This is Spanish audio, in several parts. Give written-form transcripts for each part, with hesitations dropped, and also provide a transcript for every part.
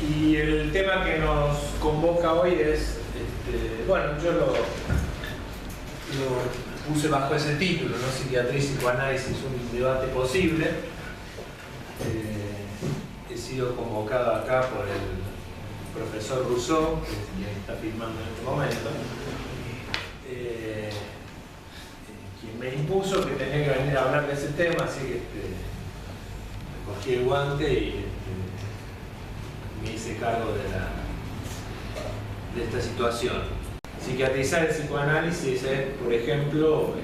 Y el tema que nos convoca hoy es, bueno, yo lo puse bajo ese título, ¿no? Psiquiatría y psicoanálisis, un debate posible. He sido convocado acá por el profesor Rousseau, que es quien está filmando en este momento, quien me impuso que tenía que venir a hablar de ese tema, así que me cogí el guante y me hice cargo de esta situación. Psiquiatrizar el psicoanálisis es, por ejemplo,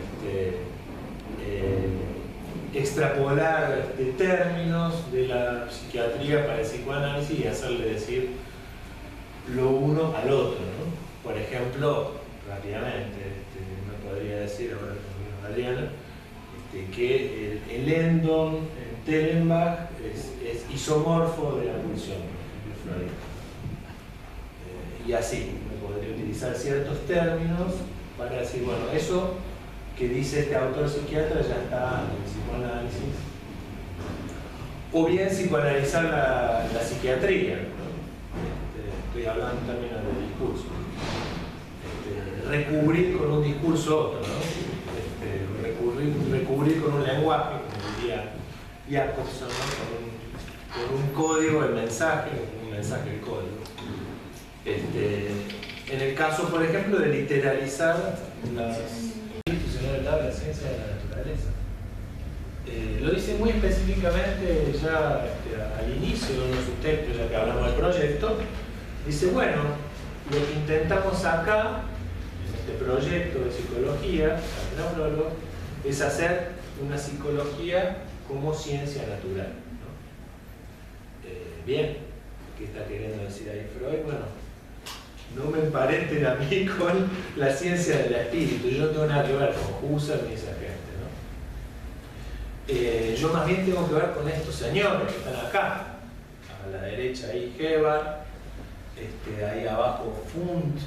extrapolar de términos de la psiquiatría para el psicoanálisis y hacerle decir lo uno al otro, ¿no? Por ejemplo, rápidamente, me podría decir ahora con Adriana, que el Endon en Tellenbach es isomorfo de la pulsión de Freud. Y así, me podría utilizar ciertos términos para decir, bueno, eso que dice este autor psiquiatra ya está en el psicoanálisis. O bien psicoanalizar la psiquiatría, ¿no? Estoy hablando en términos de discurso. Recubrir con un discurso otro, ¿no? Recubrir con un lenguaje, como diría Jacobson, ¿no? Con un código el mensaje, un mensaje el código. En el caso, por ejemplo, de literalizar la ciencia de la naturaleza. Lo dice muy específicamente ya al inicio de uno de sus textos, ya que hablamos del proyecto. Dice, bueno, lo que intentamos acá, en este proyecto de psicología, es hacer una psicología como ciencia natural, ¿no? Bien, ¿qué está queriendo decir ahí Freud? Bueno, no me emparenten a mí con la ciencia del espíritu, yo no tengo nada que ver con Husserl ni esa gente, ¿no? Yo más bien tengo que ver con estos señores que están acá, a la derecha ahí Hebar, ahí abajo Fund,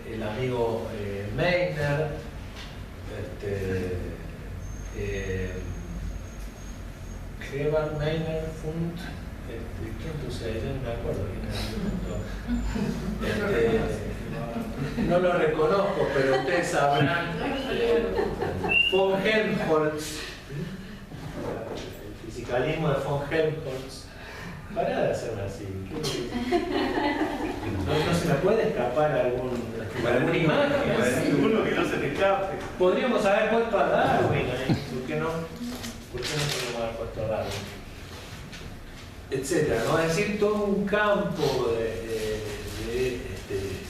el amigo Meitner, Hebar, Meitner, Fund. ¿Quién puse ahí? Yo no me acuerdo quién era. No lo reconozco, pero ustedes sabrán. Von Helmholtz, el fisicalismo de Von Helmholtz. Pará de hacerme así. No se me puede escapar alguna imagen. Uno que no se te escape. Podríamos haber puesto a Darwin ahí. ¿Por qué no? ¿Por qué no podríamos haber puesto a Darwin? Etcétera, ¿no? Es decir, todo un campo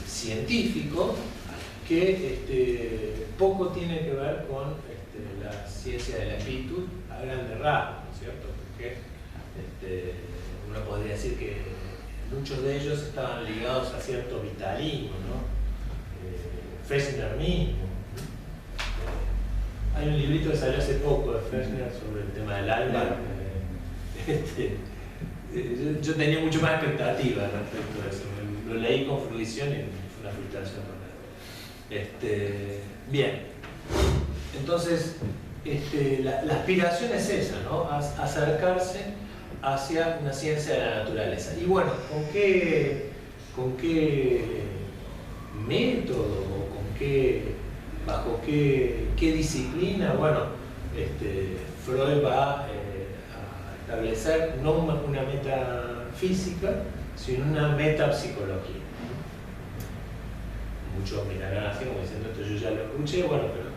científico que poco tiene que ver con la ciencia del espíritu a grandes rasgos, ¿no es cierto? Porque uno podría decir que muchos de ellos estaban ligados a cierto vitalismo, ¿no? Fechner mismo. Hay un librito que salió hace poco de Fechner sobre el tema del alma. Yo tenía mucho más expectativa respecto a eso. Lo leí con fruición y fue una frustración total. Bien. Entonces, la aspiración es esa, ¿no? Acercarse hacia una ciencia de la naturaleza. Y bueno, ¿con qué método? ¿Bajo qué disciplina? Bueno, Freud va a establecer no una metafísica, sino una metapsicología. Muchos mirarán así como diciendo esto yo ya lo escuché, bueno, pero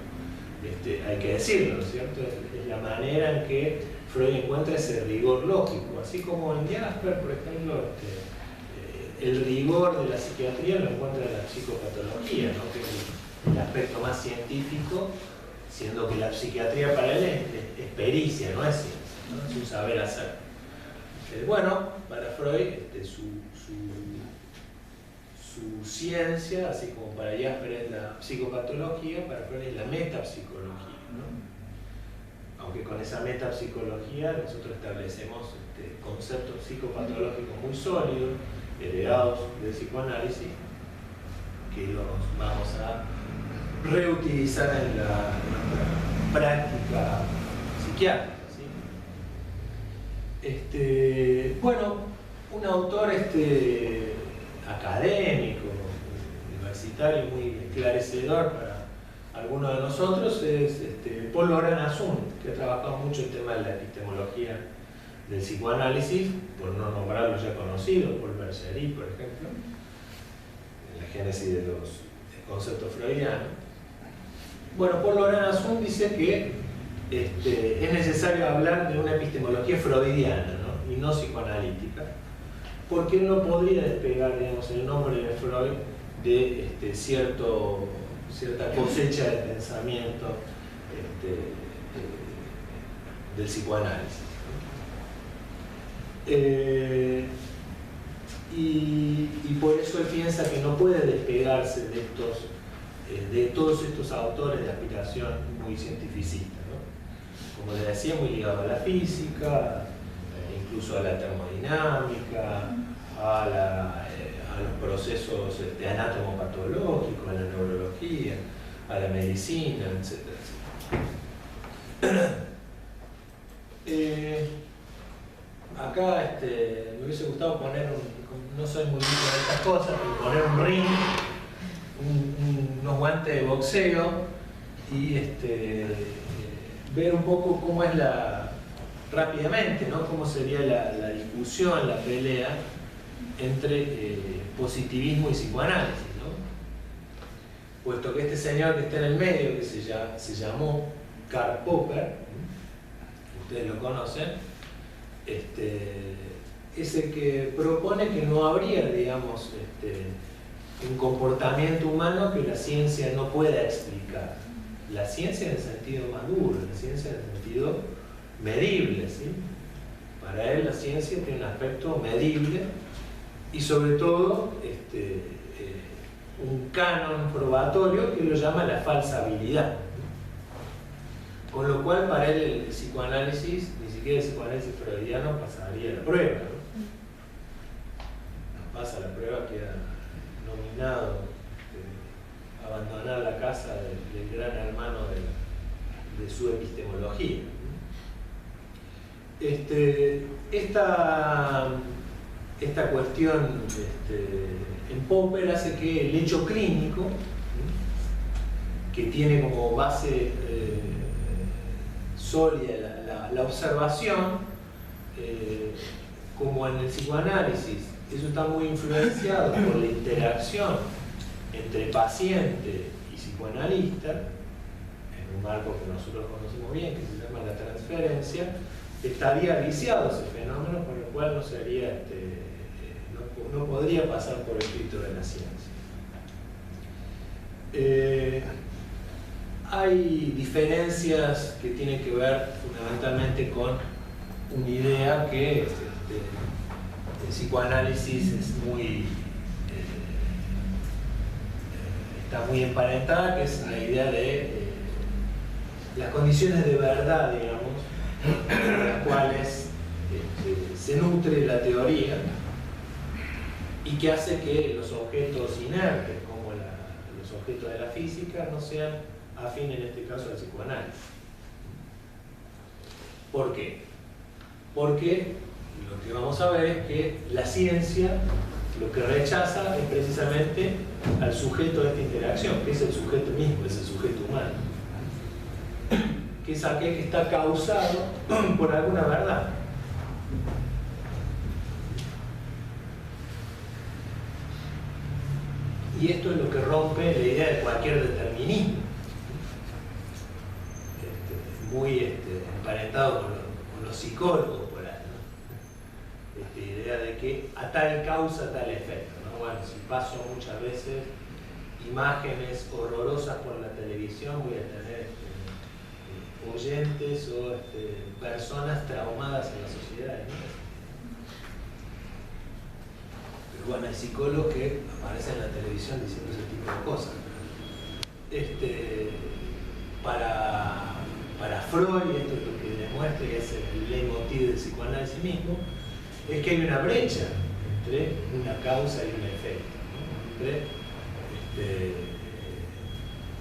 hay que decirlo, ¿no es cierto? Es la manera en que Freud encuentra ese rigor lógico, así como en Jasper, por ejemplo, el rigor de la psiquiatría lo encuentra en la psicopatología, ¿no? Que es el aspecto más científico, siendo que la psiquiatría para él es pericia, no es ciencia, ¿no? Es un saber hacer. Bueno, para Freud su ciencia, así como para Jasper es la psicopatología, para Freud es la metapsicología, ¿no? Aunque con esa metapsicología nosotros establecemos conceptos psicopatológicos muy sólidos, heredados del psicoanálisis, que los vamos a reutilizar en la práctica psiquiátrica, ¿sí? Bueno, un autor académico, universitario, muy esclarecedor para algunos de nosotros es Paul Laurent Assun, que ha trabajado mucho el tema de la epistemología del psicoanálisis, por no nombrarlo ya conocido, Paul Bergerie, por ejemplo, en la génesis de los conceptos freudianos. Bueno, Paul Laurent Assun dice que es necesario hablar de una epistemología freudiana, ¿no? Y no psicoanalítica, porque no podría despegar, digamos, el nombre de Freud de cierta cosecha de pensamiento del psicoanálisis. Y por eso él piensa que no puede despegarse de todos estos autores de aspiración muy cientificista, ¿no? Como le decía, muy ligado a la física, incluso a la termodinámica, a los procesos anatomopatológicos, a la neurología, a la medicina, etc. Acá me hubiese gustado poner no soy muy listo en estas cosas, pero poner un ring, unos guantes de boxeo y ver un poco cómo es rápidamente, ¿no? Cómo sería la discusión, la pelea entre positivismo y psicoanálisis, ¿no? Puesto que este señor que está en el medio, que se llamó Karl Popper, ustedes lo conocen, es el que propone que no habría, digamos, un comportamiento humano que la ciencia no pueda explicar. La ciencia en el sentido más duro, la ciencia en el sentido medible, ¿sí? Para él la ciencia tiene un aspecto medible y sobre todo un canon probatorio que lo llama la falsabilidad. Con lo cual para él el psicoanálisis, ni siquiera el psicoanálisis freudiano pasaría la prueba, ¿no? No pasa la prueba, queda nominado a abandonar la casa del gran hermano de su epistemología. Esta cuestión en Popper hace que el hecho clínico, que tiene como base sólida la observación, como en el psicoanálisis, eso está muy influenciado por la interacción entre paciente y psicoanalista, en un marco que nosotros conocemos bien, que se llama la transferencia. Estaría viciado ese fenómeno, por lo cual no sería, no podría pasar por el filtro de la ciencia. Hay diferencias que tienen que ver fundamentalmente con una idea que el psicoanálisis está muy emparentada, que es la idea de las condiciones de verdad, digamos, de las cuales se nutre la teoría y que hace que los objetos inertes, como los objetos de la física, no sean afines en este caso al psicoanálisis. ¿Por qué? Porque lo que vamos a ver es que la ciencia lo que rechaza es precisamente al sujeto de esta interacción, que es el sujeto mismo, es el sujeto humano, que es aquel que está causado por alguna verdad. Y esto es lo que rompe la idea de cualquier determinismo, muy emparentado con los psicólogos por ahí, ¿no? Esta idea de que a tal causa tal efecto, ¿no? Bueno, si paso muchas veces imágenes horrorosas por la televisión, voy a tener oyentes o personas traumadas en la sociedad, ¿no? Pero bueno, hay psicólogos que aparecen en la televisión diciendo ese tipo de cosas. Para Freud, esto es lo que demuestra, y es el leitmotiv del psicoanálisis mismo, es que hay una brecha entre una causa y un efecto, ¿no? Entre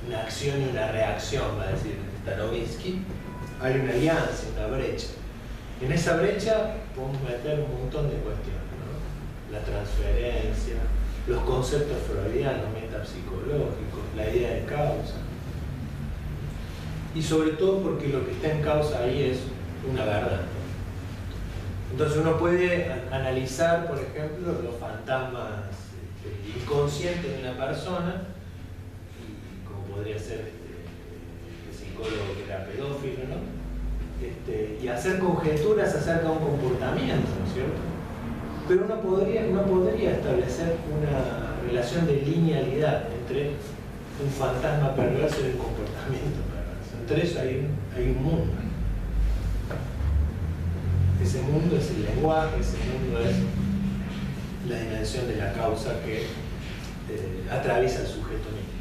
una acción y una reacción, va a decir Starobinsky, hay una alianza, una brecha. En esa brecha podemos meter un montón de cuestiones, ¿no? La transferencia, los conceptos freudianos, metapsicológicos, la idea de causa. Y sobre todo porque lo que está en causa ahí es una verdad. Entonces uno puede analizar, por ejemplo, los fantasmas inconscientes de una persona, y como podría ser el psicólogo que era pedófilo, ¿no? Y hacer conjeturas acerca de un comportamiento, ¿no es cierto? Pero uno podría establecer una relación de linealidad entre un fantasma perverso y un comportamiento perverso. Entre eso hay un mundo. Ese mundo es el lenguaje, ese mundo es la dimensión de la causa que atraviesa el sujeto mismo,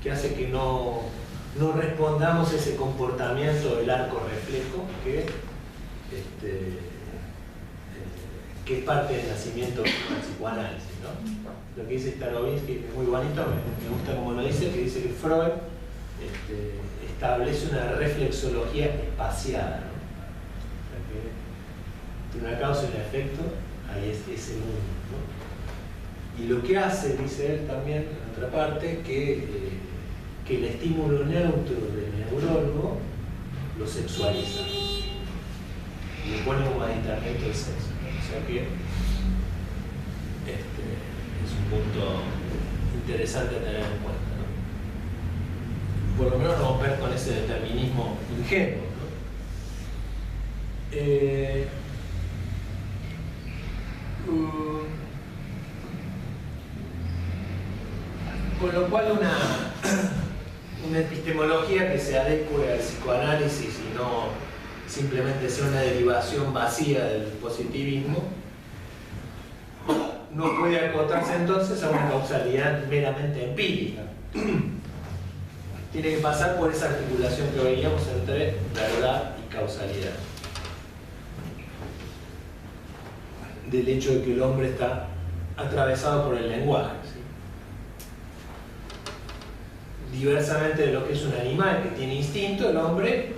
que hace que no respondamos ese comportamiento del arco reflejo que es parte del nacimiento del psicoanálisis, ¿no? Lo que dice Starobinsky es muy bonito, me gusta como lo dice, que dice que Freud establece una reflexología espaciada, ¿no? O sea que una causa y un efecto, ahí es ese mundo, ¿no? Y lo que hace, dice él también, en otra parte, que el estímulo neutro del neurólogo lo sexualiza, le pone como aditamento el sexo. O sea que es un punto interesante a tener en cuenta, ¿no? Por lo menos romper con ese determinismo ingenuo, ¿no? Con lo cual una epistemología que se adecue al psicoanálisis y no simplemente sea una derivación vacía del positivismo, no puede acotarse entonces a una causalidad meramente empírica. Tiene que pasar por esa articulación que veíamos entre verdad y causalidad. Del hecho de que el hombre está atravesado por el lenguaje, ¿sí? Diversamente de lo que es un animal que tiene instinto, el hombre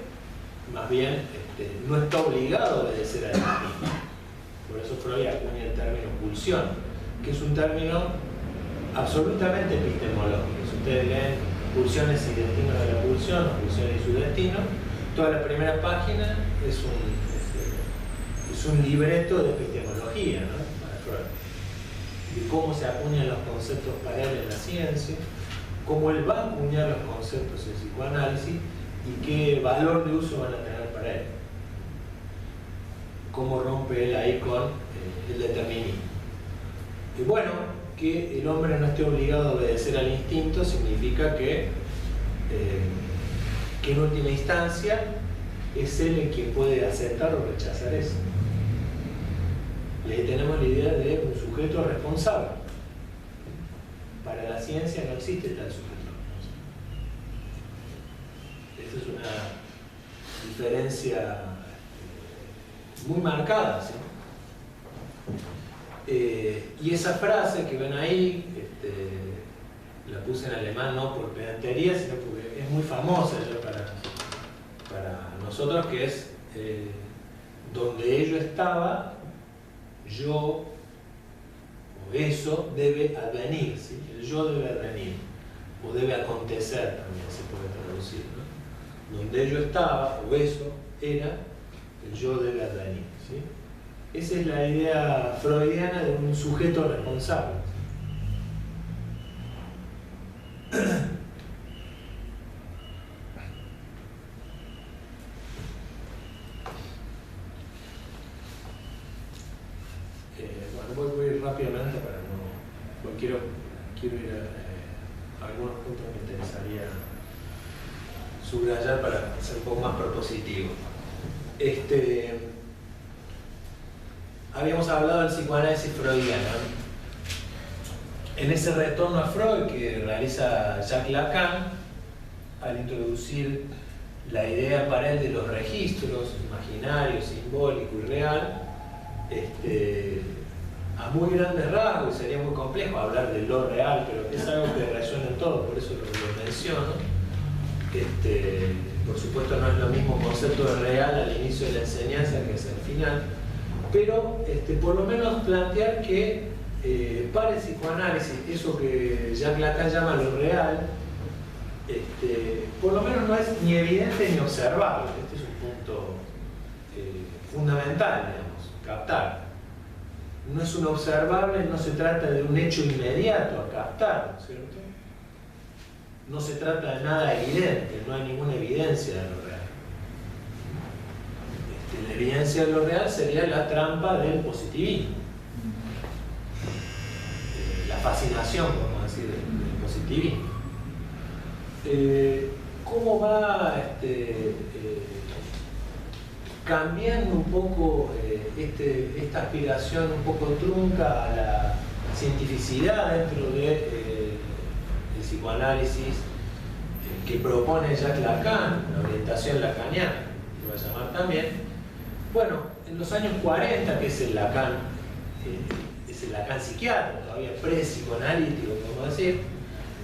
más bien no está obligado a obedecer al instinto. Por eso Freud acuña el término pulsión, que es un término absolutamente epistemológico. Si ustedes leen Pulsiones y destinos de la pulsión, o Pulsiones y su destino, toda la primera página es un libreto de epistemología, ¿no? Para Freud, de cómo se acuñan los conceptos para él en la ciencia, cómo él va a acuñar los conceptos en psicoanálisis y qué valor de uso van a tener para él. Cómo rompe él ahí con el determinismo. Y bueno, que el hombre no esté obligado a obedecer al instinto significa que en última instancia es él el quien puede aceptar o rechazar eso. Y ahí tenemos la idea de un sujeto responsable. Para la ciencia no existe tal sujeto responsable. Esta es una diferencia muy marcada, ¿sí? Y esa frase que ven ahí, la puse en alemán no por pedantería, sino porque es muy famosa ya para nosotros, que es donde ello estaba, yo o eso debe advenir, ¿sí? El yo debe advenir, o debe acontecer también se puede traducir, ¿no? Donde ello estaba, o eso era, el yo debe advenir, ¿sí? Esa es la idea freudiana de un sujeto responsable. Bueno, voy a ir rápidamente para no... Porque quiero ir a algunos puntos que me interesaría subrayar para ser un poco más propositivo. Habíamos hablado del psicoanálisis freudiano. En ese retorno a Freud que realiza Jacques Lacan al introducir la idea para él de los registros imaginario, simbólico y real, a muy grandes rasgos, y sería muy complejo hablar de lo real, pero es algo que resuena en todo, por eso lo menciono. Por supuesto no es lo mismo concepto de real al inicio de la enseñanza que es el final, pero por lo menos plantear que para el psicoanálisis, eso que Jacques Lacan llama lo real, por lo menos no es ni evidente ni observable. Este es un punto fundamental, digamos, captar. No es un observable, no se trata de un hecho inmediato a captar, ¿cierto? No se trata de nada evidente, no hay ninguna evidencia de lo real. La evidencia de lo real sería la trampa del positivismo. La fascinación, vamos a decir, del positivismo. ¿Cómo va cambiando un poco esta aspiración un poco trunca a la cientificidad dentro del psicoanálisis que propone Jacques Lacan, la orientación lacaniana, que va a llamar también? Bueno, en los años 40, que es el Lacan psiquiatra, todavía pre-psicoanalítico, podemos decir,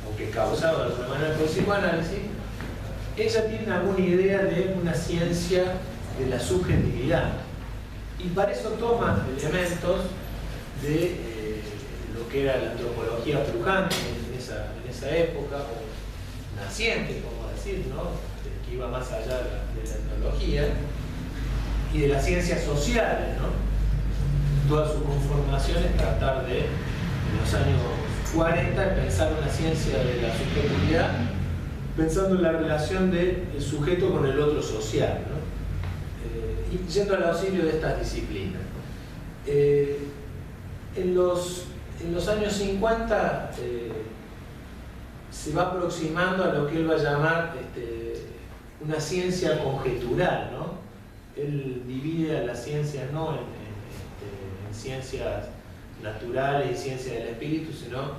aunque causado de alguna manera por el psicoanálisis, ella tiene alguna idea de una ciencia de la subjetividad. Y para eso toma elementos de lo que era la antropología pujante en esa época, o naciente, como decir, ¿no? Que iba más allá de la etnología, y de las ciencias sociales, ¿no? Toda su conformación es tratar de, en los años 40, pensar una ciencia de la subjetividad, pensando en la relación del sujeto con el otro social, ¿no? Y yendo al auxilio de estas disciplinas. En los años 50 se va aproximando a lo que él va a llamar una ciencia conjetural, ¿no? Él divide a las ciencias no en ciencias naturales y ciencias del espíritu, sino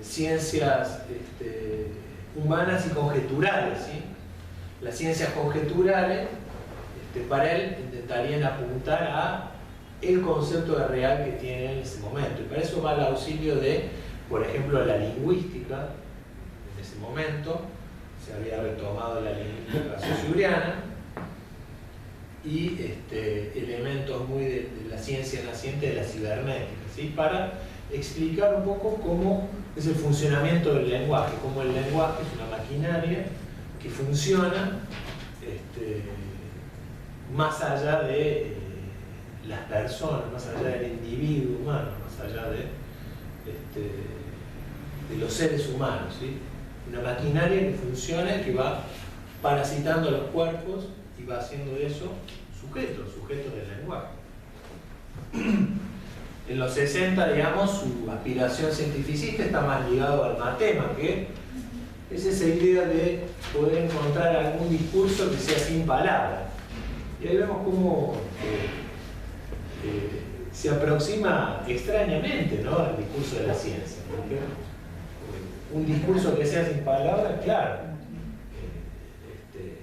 ciencias humanas y conjeturales, ¿sí? Las ciencias conjeturales, para él, intentarían apuntar a el concepto de real que tiene en ese momento. Y para eso va al auxilio de, por ejemplo, la lingüística. En ese momento se había retomado la lingüística saussuriana y elementos muy de la ciencia naciente de la cibernética, ¿sí? Para explicar un poco cómo es el funcionamiento del lenguaje, cómo el lenguaje es una maquinaria que funciona más allá de las personas, más allá del individuo humano, más allá de los seres humanos, ¿sí? Una maquinaria que funciona, que va parasitando los cuerpos y va haciendo de eso sujetos del lenguaje. En los 60, digamos, su aspiración cientificista está más ligado al matema, que es esa idea de poder encontrar algún discurso que sea sin palabras. Y ahí vemos cómo se aproxima extrañamente, ¿no?, al discurso de la ciencia. Porque un discurso que sea sin palabras, claro,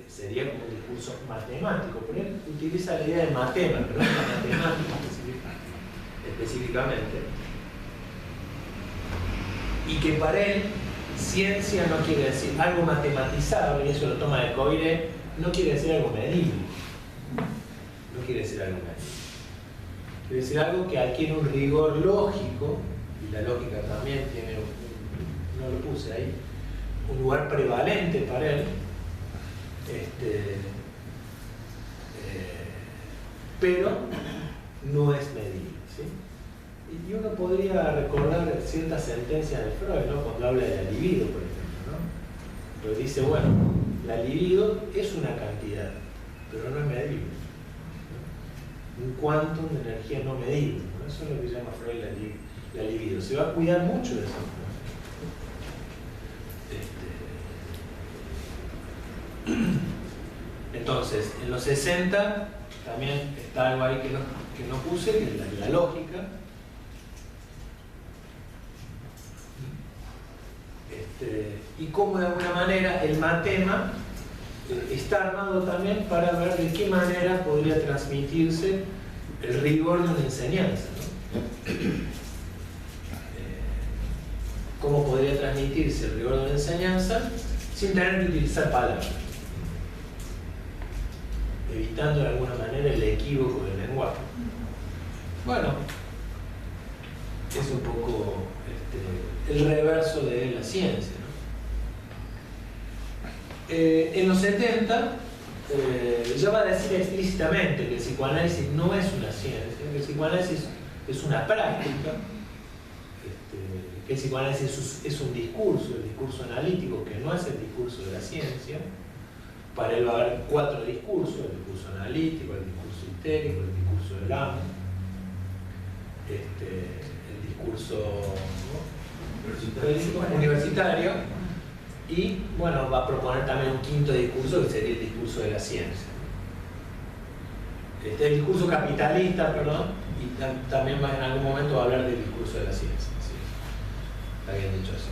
sería como un discurso matemático, pero él utiliza la idea de matema, pero no es matemático específicamente. Y que para él, ciencia no quiere decir algo matematizado, y eso lo toma de Coire, no quiere decir algo medible. No quiere decir algo medible. Quiere decir algo que adquiere un rigor lógico, y la lógica también tiene, no lo puse ahí, un lugar prevalente para él, pero no es medible, ¿sí? Y uno podría recordar ciertas sentencias de Freud, ¿no?, cuando habla de la libido, por ejemplo, ¿no? Pero dice, bueno, la libido es una cantidad, pero no es medible, ¿no? Un quantum de energía no medible, ¿no? Eso es lo que llama Freud la libido. Se va a cuidar mucho de eso. Entonces, en los 60 también está algo ahí que no puse, que es la lógica. Y cómo de alguna manera el matema está armado también para ver de qué manera podría transmitirse el rigor de una enseñanza, ¿no? Cómo podría transmitirse el rigor de una enseñanza sin tener que utilizar palabras. evitando de alguna manera el equívoco del lenguaje. Bueno, es un poco el reverso de la ciencia, ¿no? En los 70 ya va a decir explícitamente que el psicoanálisis no es una ciencia, que el psicoanálisis es una práctica, que el psicoanálisis es un discurso, el discurso analítico, que no es el discurso de la ciencia. Para él va a haber 4 discursos: el discurso analítico, el discurso histérico, el discurso del amo, el discurso, ¿no?, universitario, y bueno, va a proponer también un 5.º discurso, que sería el discurso de la ciencia. El discurso capitalista, perdón, y también en algún momento va a hablar del discurso de la ciencia. ¿Sí? Está bien dicho así.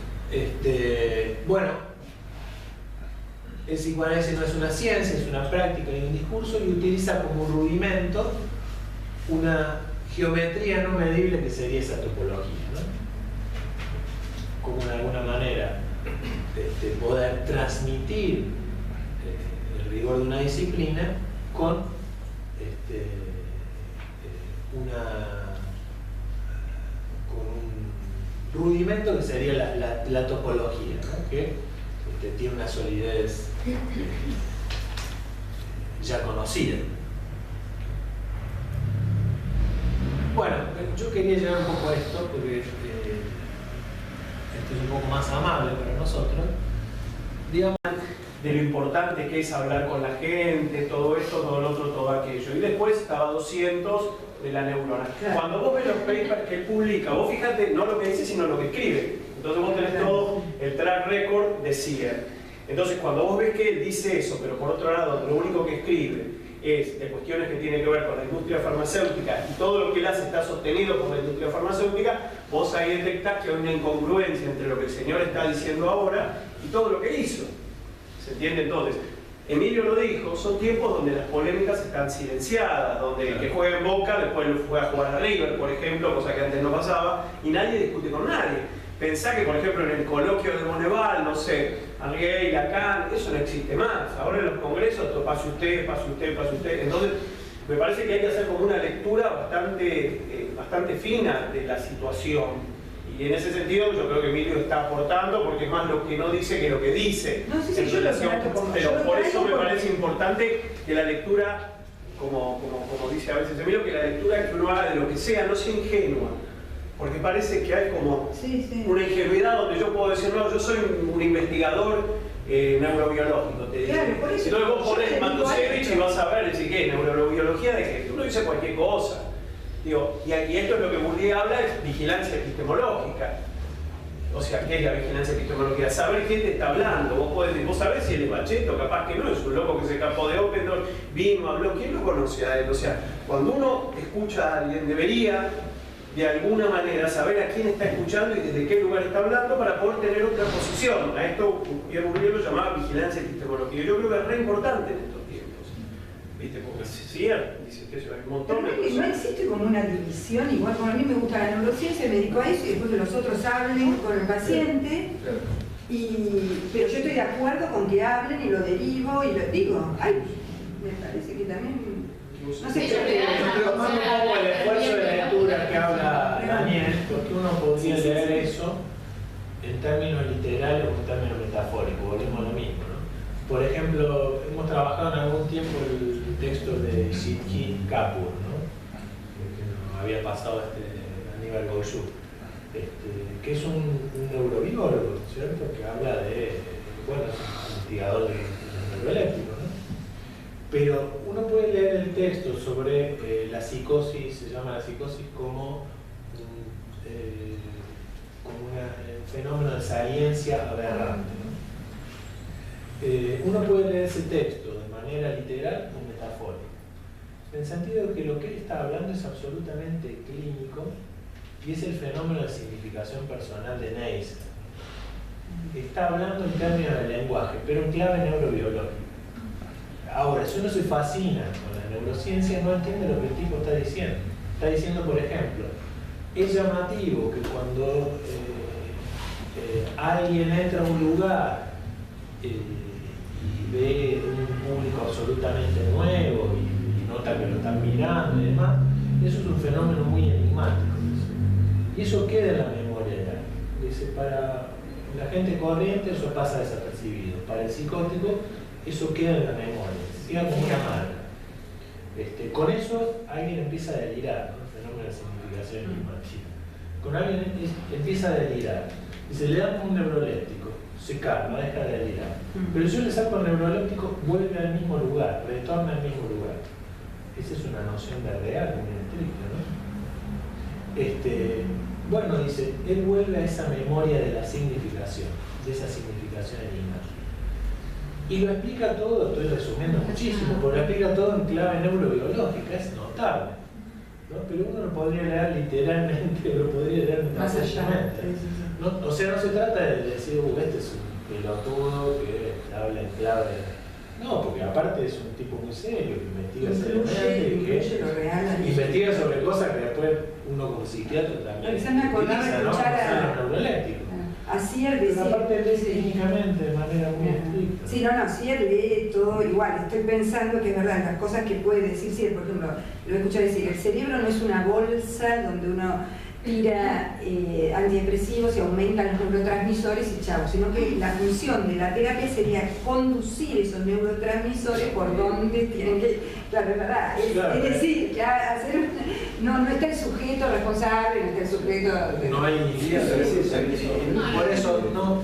Bueno, el psicoanálisis no es una ciencia, es una práctica y un discurso, y utiliza como rudimento una geometría no medible, que sería esa topología, ¿no? Como de alguna manera poder transmitir el rigor de una disciplina con un rudimento que sería la topología, ¿no? Que tiene una solidez ya conocida. Bueno, yo quería llegar un poco a esto porque esto es un poco más amable para nosotros. Digamos, De lo importante que es hablar con la gente, todo esto, todo lo otro, todo aquello. Y después estaba 200 de la neurona. Claro. Cuando vos ves los papers que él publica, vos fíjate no lo que dice, sino lo que escribe. Entonces vos tenés todo el track record de Seeger. Entonces cuando vos ves que él dice eso, pero por otro lado lo único que escribe es de cuestiones que tienen que ver con la industria farmacéutica y todo lo que él hace está sostenido por la industria farmacéutica, vos ahí detectás que hay una incongruencia entre lo que el señor está diciendo ahora y todo lo que hizo. ¿Se entiende? Entonces, Emilio lo dijo, son tiempos donde las polémicas están silenciadas, donde el que juega en Boca después lo fue a jugar a River, por ejemplo, cosa que antes no pasaba, y nadie discute con nadie. Pensá que, por ejemplo, en el coloquio de Bonneval, no sé, Arguey, Lacan, eso no existe más. Ahora en los congresos, esto pase usted, pase usted, pase usted. Entonces, me parece que hay que hacer como una lectura bastante fina de la situación. Y en ese sentido yo creo que Emilio está aportando, porque es más lo que no dice que lo que dice. No, sí, sí, en yo relación, pero por eso me porque... parece importante que la lectura, como dice a veces Emilio, que la lectura que uno haga de lo que sea no sea ingenua. Porque parece que hay como una ingenuidad donde yo puedo decir, no, yo soy un investigador neurobiológico, te digo. Claro, por eso, si no, vos pones Matusevich y vas a ver, decir, ¿qué? Neurobiología de que uno dice cualquier cosa. Digo, y esto es lo que Bourdieu habla, es vigilancia epistemológica. O sea, ¿qué es la vigilancia epistemológica? Saber quién te está hablando. Vos sabés si él es Bacheto, capaz que no, es un loco que se escapó de Oppendorf, vino, habló, ¿quién lo conoce a él? O sea, cuando uno escucha a alguien, debería de alguna manera saber a quién está escuchando y desde qué lugar está hablando para poder tener otra posición. A esto Pierre Bourdieu lo llamaba vigilancia epistemológica. Yo creo que es re importante en estos tiempos. ¿Viste? Porque es cierto, dice que eso hay un montón de cosas. No existe como una división, igual como a mí me gusta la neurociencia, me dedico a eso y después que los otros hablen con el paciente. Pero yo estoy de acuerdo con que hablen y lo derivo y lo digo. Ay, me parece que también... No sé, pero más un poco el esfuerzo de lectura que habla Daniel, porque uno podría leer eso en términos literales o en términos metafóricos, volvemos a lo mismo, ¿no? Por ejemplo, hemos trabajado en algún tiempo el texto de Sitkin Kapoor, ¿no? Que nos había pasado Aníbal Gauchou, que es un neurobiólogo, ¿cierto? Que habla de, bueno, es un investigador de neuroeléctrico, ¿no? Pero uno puede leer el texto sobre la psicosis, se llama la psicosis como un fenómeno de saliencia aberrante, ¿no? Uno puede leer ese texto de manera literal o metafórica, en el sentido de que lo que él está hablando es absolutamente clínico y es el fenómeno de significación personal de Neisser. Está hablando en términos de lenguaje, pero en clave neurobiológica. Ahora, si uno se fascina con la neurociencia, no entiende lo que el tipo está diciendo. Está diciendo, por ejemplo, es llamativo que cuando alguien entra a un lugar y ve un público absolutamente nuevo mirando y demás, eso es un fenómeno muy enigmático. Y eso queda en la memoria de alguien. Dice, para la gente corriente eso pasa desapercibido, para el psicótico eso queda en la memoria, queda como una marca. Con eso alguien empieza a delirar, ¿no? El fenómeno de significación enigmática. Con alguien empieza a delirar, y se le da un neuroléptico, se calma, deja de delirar. Pero si yo le saco el neuroléptico, vuelve al mismo lugar, retorna al mismo lugar. Esa es una noción de real muy estricta, ¿no? Bueno, dice, él vuelve a esa memoria de la significación, de esa significación enigmática. Y lo explica todo, estoy resumiendo muchísimo, pero lo explica todo en clave neurobiológica, es notable, ¿no? Pero uno lo podría leer literalmente, lo podría leer metafóricamente, ¿no? O sea, no se trata de decir, este es un pelotudo que habla en clave. No, porque aparte es un tipo muy serio, que investiga seriamente, que investiga sobre cosas que después uno como psiquiatra también utiliza, ¿no? Los neurolépticos. Así la parte lee técnicamente de manera muy estricta. Sí, no, sí, él lee todo igual. Estoy pensando que es verdad, las cosas que puede decir, sí, por ejemplo, lo he escuchado decir, el cerebro no es una bolsa donde uno tira antidepresivos y aumenta los neurotransmisores y chao, sino que la función de la terapia sería conducir esos neurotransmisores por donde tienen que... Claro, es verdad. Es decir, que hacer no está el sujeto responsable, no está el sujeto... No hay ni idea de eso. Por eso no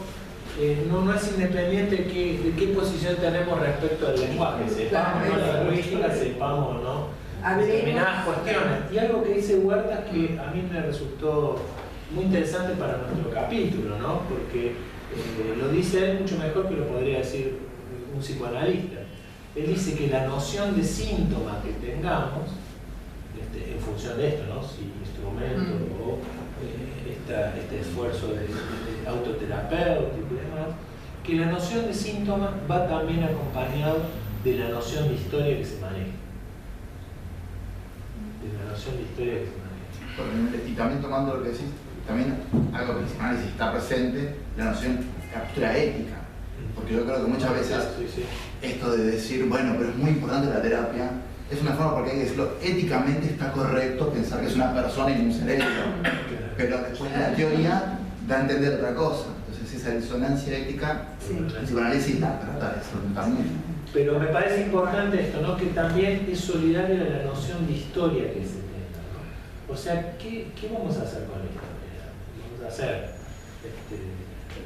es independiente de qué posición tenemos respecto al lenguaje. Sepamos la lingüística, sepamos, ¿no? Determinadas cuestiones. Y algo que dice Huertas que a mí me resultó muy interesante para nuestro capítulo, ¿no? Porque lo dice él mucho mejor que lo podría decir un psicoanalista. Él dice que la noción de síntoma que tengamos, en función de esto, ¿no? Si instrumento o este esfuerzo de autoterapéutico y demás, que la noción de síntoma va también acompañado de la noción de historia que se maneja. La noción de historia que se maneja. Y también tomando lo que decís, también algo que en el psicoanálisis está presente, la noción de captura ética. Porque yo creo que muchas veces esto de decir, bueno, pero es muy importante la terapia, es una forma porque hay que decirlo, éticamente está correcto pensar que es una persona y un cerebro, pero después la teoría da a entender otra cosa. Entonces esa disonancia ética, el psicoanálisis la trata de eso también. Pero me parece importante esto, ¿no? Que también es solidario de la noción de historia que se tenga, ¿no? O sea, ¿qué vamos a hacer con la historia? Vamos a hacer.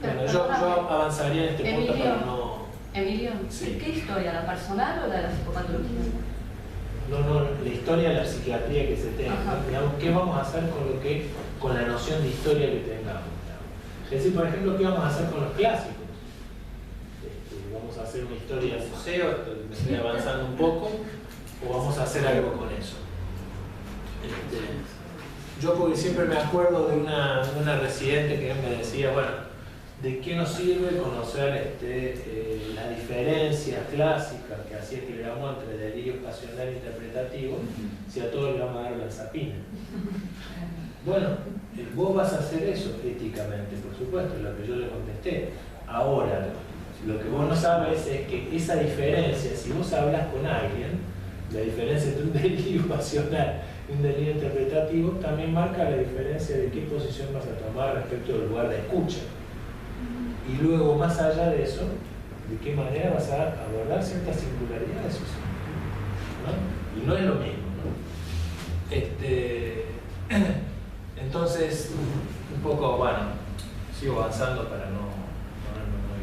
Bueno, yo avanzaría en este punto para no. Emilio, sí. ¿Qué historia? ¿La personal o la de la psicopatología? No, la historia de la psiquiatría que se tenga. Digamos, ¿qué vamos a hacer con la noción de historia que tengamos? Digamos? Es decir, por ejemplo, ¿qué vamos a hacer con los clásicos? ¿Vamos a hacer una historia del museo? Me estoy avanzando un poco. ¿O vamos a hacer algo con eso? Yo porque siempre me acuerdo de una residente que me decía, bueno, ¿de qué nos sirve conocer las diferencias clásicas que hacía Escribano entre delirio pasional e interpretativo si a todos le vamos a dar la sapina? Bueno, vos vas a hacer eso éticamente, por supuesto, lo que yo le contesté. Ahora, lo que vos no sabes es que esa diferencia, si vos hablas con alguien, la diferencia entre un delirio pasional y un delirio interpretativo también marca la diferencia de qué posición vas a tomar respecto del lugar de escucha. Y luego, más allá de eso, de qué manera vas a abordar ciertas singularidades sociales, ¿no? Y no es lo mismo, ¿no? Entonces, un poco, bueno, sigo avanzando para no ponerme muy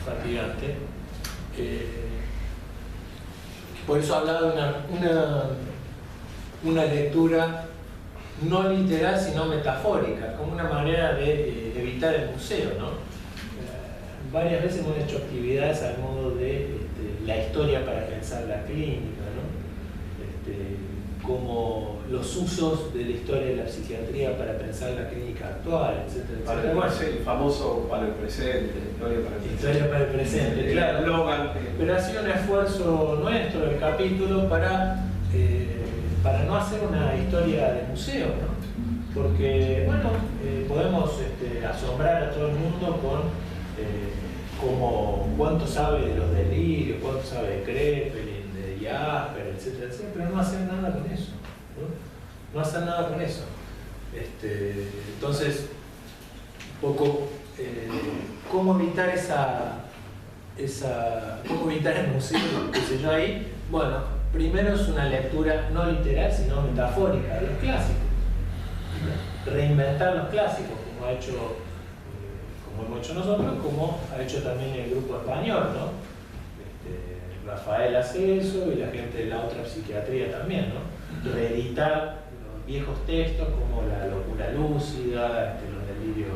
fatigante. Por eso hablaba de una lectura no literal sino metafórica, como una manera de evitar el museo, ¿no? Varias veces hemos hecho actividades al modo de la historia para pensar la clínica, ¿no? Como los usos de la historia de la psiquiatría para pensar la clínica actual, etcétera, etcétera. Bueno, el famoso para el presente, historia para el presente. Historia para el presente, claro. Logan. Pero ha sido un esfuerzo nuestro del capítulo para no hacer una historia de museo, ¿no? Porque, bueno, podemos asombrar a todo el mundo con cuánto sabe de los delirios, cuánto sabe de Krepelin, de Jasper, etc. etcétera, etcétera, pero no hacen nada con eso, ¿no? No hacen nada con eso. Entonces, un poco, ¿cómo evitar cómo evitar el museo, qué sé yo ahí? Bueno, primero es una lectura no literal, sino metafórica de los clásicos. Reinventar los clásicos, como hemos hecho nosotros, como ha hecho también el grupo español, ¿no? Rafael hace eso y la gente de la otra psiquiatría también, ¿no? Reeditar los viejos textos como La locura lúcida, los delirios.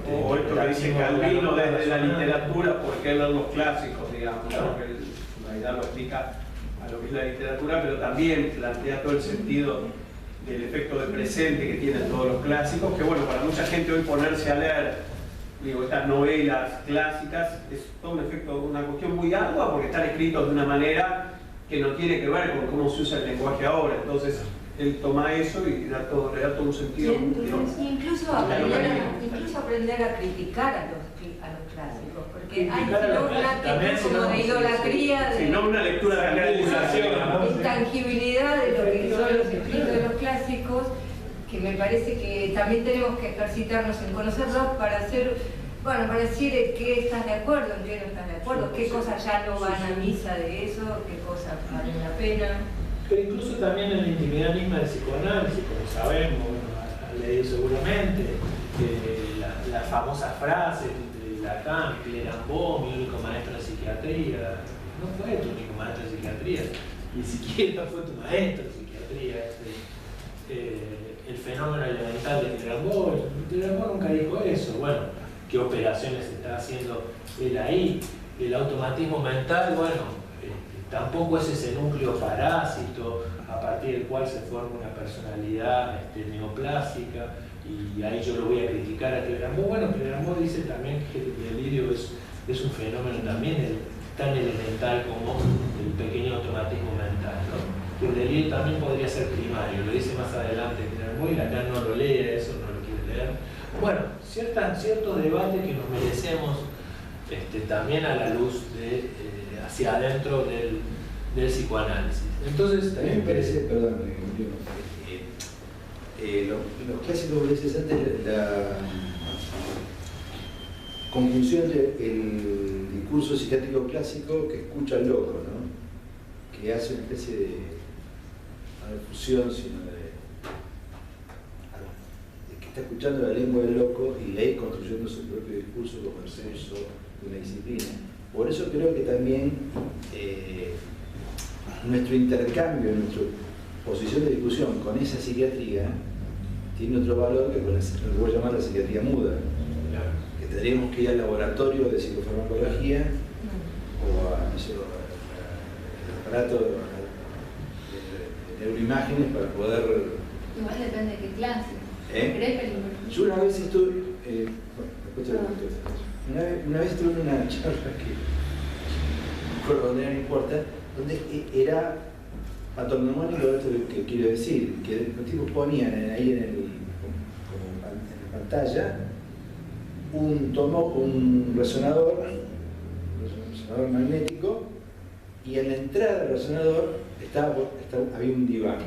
O esto que dice Calvino desde la literatura, ¿por qué leer los clásicos, digamos? Claro. Que en realidad lo explica a lo que es la literatura, pero también plantea todo el sentido del efecto de presente que tienen todos los clásicos, que bueno, para mucha gente hoy ponerse a leer, digo, estas novelas clásicas es todo un efecto, una cuestión muy ardua porque están escritos de una manera que no tiene que ver con cómo se usa el lenguaje ahora. Entonces, él toma eso y le da todo un sentido. Incluso aprender a criticar a los clásicos, porque hay filócratas como de idolatría, si no una lectura de la intangibilidad de lo que son los escritos de los clásicos, que me parece que también tenemos que ejercitarnos en conocerlos para hacer, bueno, para decir qué estás de acuerdo, en qué no estás de acuerdo, qué cosas ya no van a misa de eso, qué cosas valen la pena. Pero incluso también en la intimidad misma del psicoanálisis, como sabemos, ha leído seguramente, la famosa frase de Lacan, Clérambault, mi único maestro de psiquiatría, no fue tu único maestro de psiquiatría, ni siquiera fue tu maestro de psiquiatría. El fenómeno elemental de Clérambault nunca dijo eso. Bueno, ¿qué operaciones está haciendo él ahí? El automatismo mental, bueno, tampoco es ese núcleo parásito a partir del cual se forma una personalidad neoplásica, y ahí yo lo voy a criticar a Clérambault. Bueno, Clérambault dice también que el delirio es un fenómeno también tan elemental como el pequeño automatismo mental, ¿no? Que el delirio también podría ser primario, lo dice más adelante Clérambault, y Lacan no lo lee, eso no lo quiere leer. Bueno, ciertos debates que nos merecemos también a la luz de hacia adentro del psicoanálisis. Entonces, también me parece, perdón, los clásicos, como decías antes, la conjunción del discurso psiquiátrico clásico que escucha al loco, ¿no? Que hace una especie de, no de fusión, sino de que está escuchando la lengua del loco y ahí construyendo su propio discurso como el censo de una disciplina. Por eso creo que también nuestro intercambio, nuestra posición de discusión con esa psiquiatría tiene otro valor que con lo que voy a llamar la psiquiatría muda. Claro. Que tendríamos que ir al laboratorio de psicofarmacología o a, no sé, al aparato de neuroimágenes para poder... Igual depende de qué clase. Yo una vez estuve... Una vez estuve en una charla que no recuerdo dónde era, no importa, donde era patognomónico de esto que quiero decir, que los tipos ponían ahí en la pantalla un resonador magnético, y en la entrada del resonador había un diván.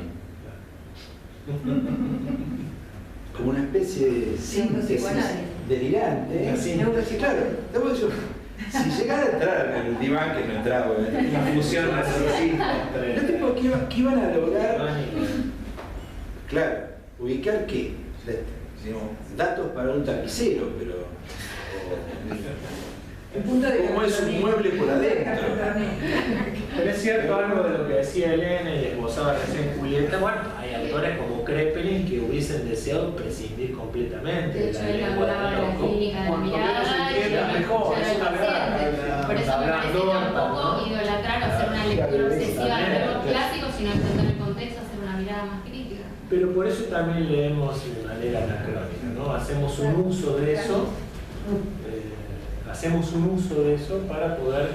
Como una especie de síntesis delirante. Claro, si llegara a entrar en el diván, que no entraba, una fusión no tipo que iban a lograr, claro, ubicar qué, datos para un tapicero, pero ¿cómo es un mueble por adentro? Pero es cierto algo de lo que decía Elena y esbozaba recién Julieta. Bueno, hay autores como Kraepelin que hubiesen deseado prescindir completamente de la lengua de la clínica de mirada mejor, es una verdad. Por eso me parece tampoco idolatrar o hacer una lectura obsesiva de los clásicos, sino entender el contexto, hacer una mirada más crítica. Pero por eso también leemos de manera anacrónica, ¿no? Hacemos un uso de eso. Hacemos un uso de eso para poder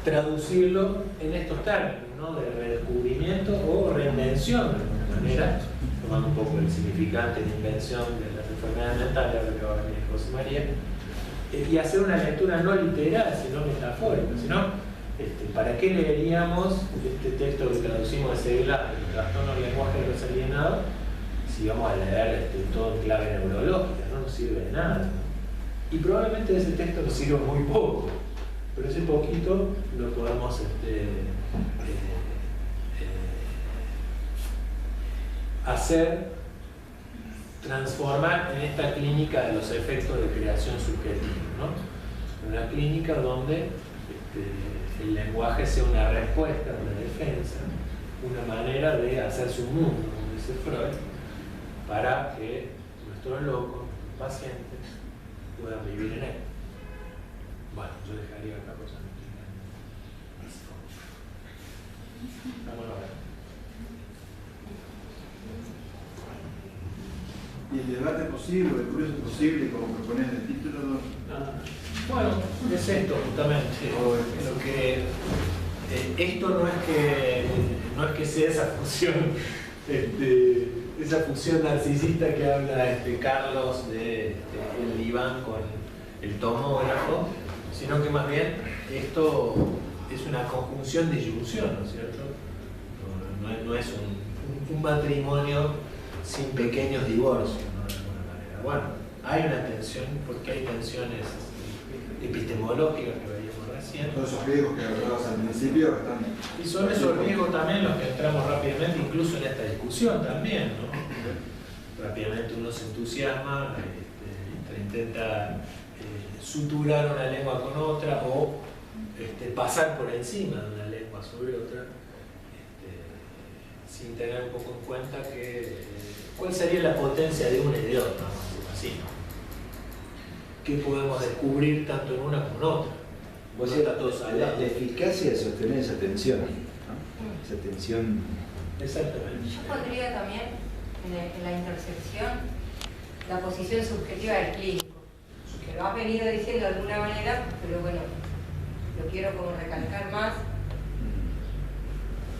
traducirlo en estos términos, ¿no? De redescubrimiento o reinvención, de alguna manera, tomando un poco el significante de invención de las enfermedades mentales, ahora que va a venir José María, y hacer una lectura no literal, sino metafórica, sino ¿para qué leeríamos este texto que traducimos de Seglar, el trastorno del lenguaje de los alienados, si vamos a leer todo en clave neurológica? No nos sirve de nada. Y probablemente ese texto nos sirva muy poco, pero ese poquito lo podemos transformar en esta clínica de los efectos de creación subjetiva, ¿no? Una clínica donde el lenguaje sea una respuesta, una defensa, una manera de hacerse un mundo, como dice Freud, para que nuestros locos, nuestros pacientes, puedan vivir en él. Bueno, yo dejaría acá cosas. Vámonos a ver. ¿Y el debate posible, el curso posible, como propones en el título? Bueno, es esto justamente. Lo que, esto no es que sea esa función narcisista que habla Carlos de el diván con el tomógrafo, sino que más bien esto es una conjunción de disyunción, ¿no es cierto? No es un matrimonio sin pequeños divorcios, ¿no? De alguna manera. Bueno, hay una tensión, porque hay tensiones epistemológicas que veíamos recién. Todos esos riesgos que hablabas al principio están... Y son esos riesgos también los que entramos rápidamente, incluso en esta discusión también, ¿no? Rápidamente uno se entusiasma, intenta suturar una lengua con otra o pasar por encima de una lengua sobre otra, sin tener un poco en cuenta cuál sería la potencia de una y de otra, así. ¿Qué podemos descubrir tanto en una como en otra? Vos la eficacia de sostener esa tensión, ¿no? Esa tensión. Exactamente. Yo pondría también en la intersección la posición subjetiva del clínico, que lo has venido diciendo de alguna manera, pero bueno, lo quiero como recalcar más,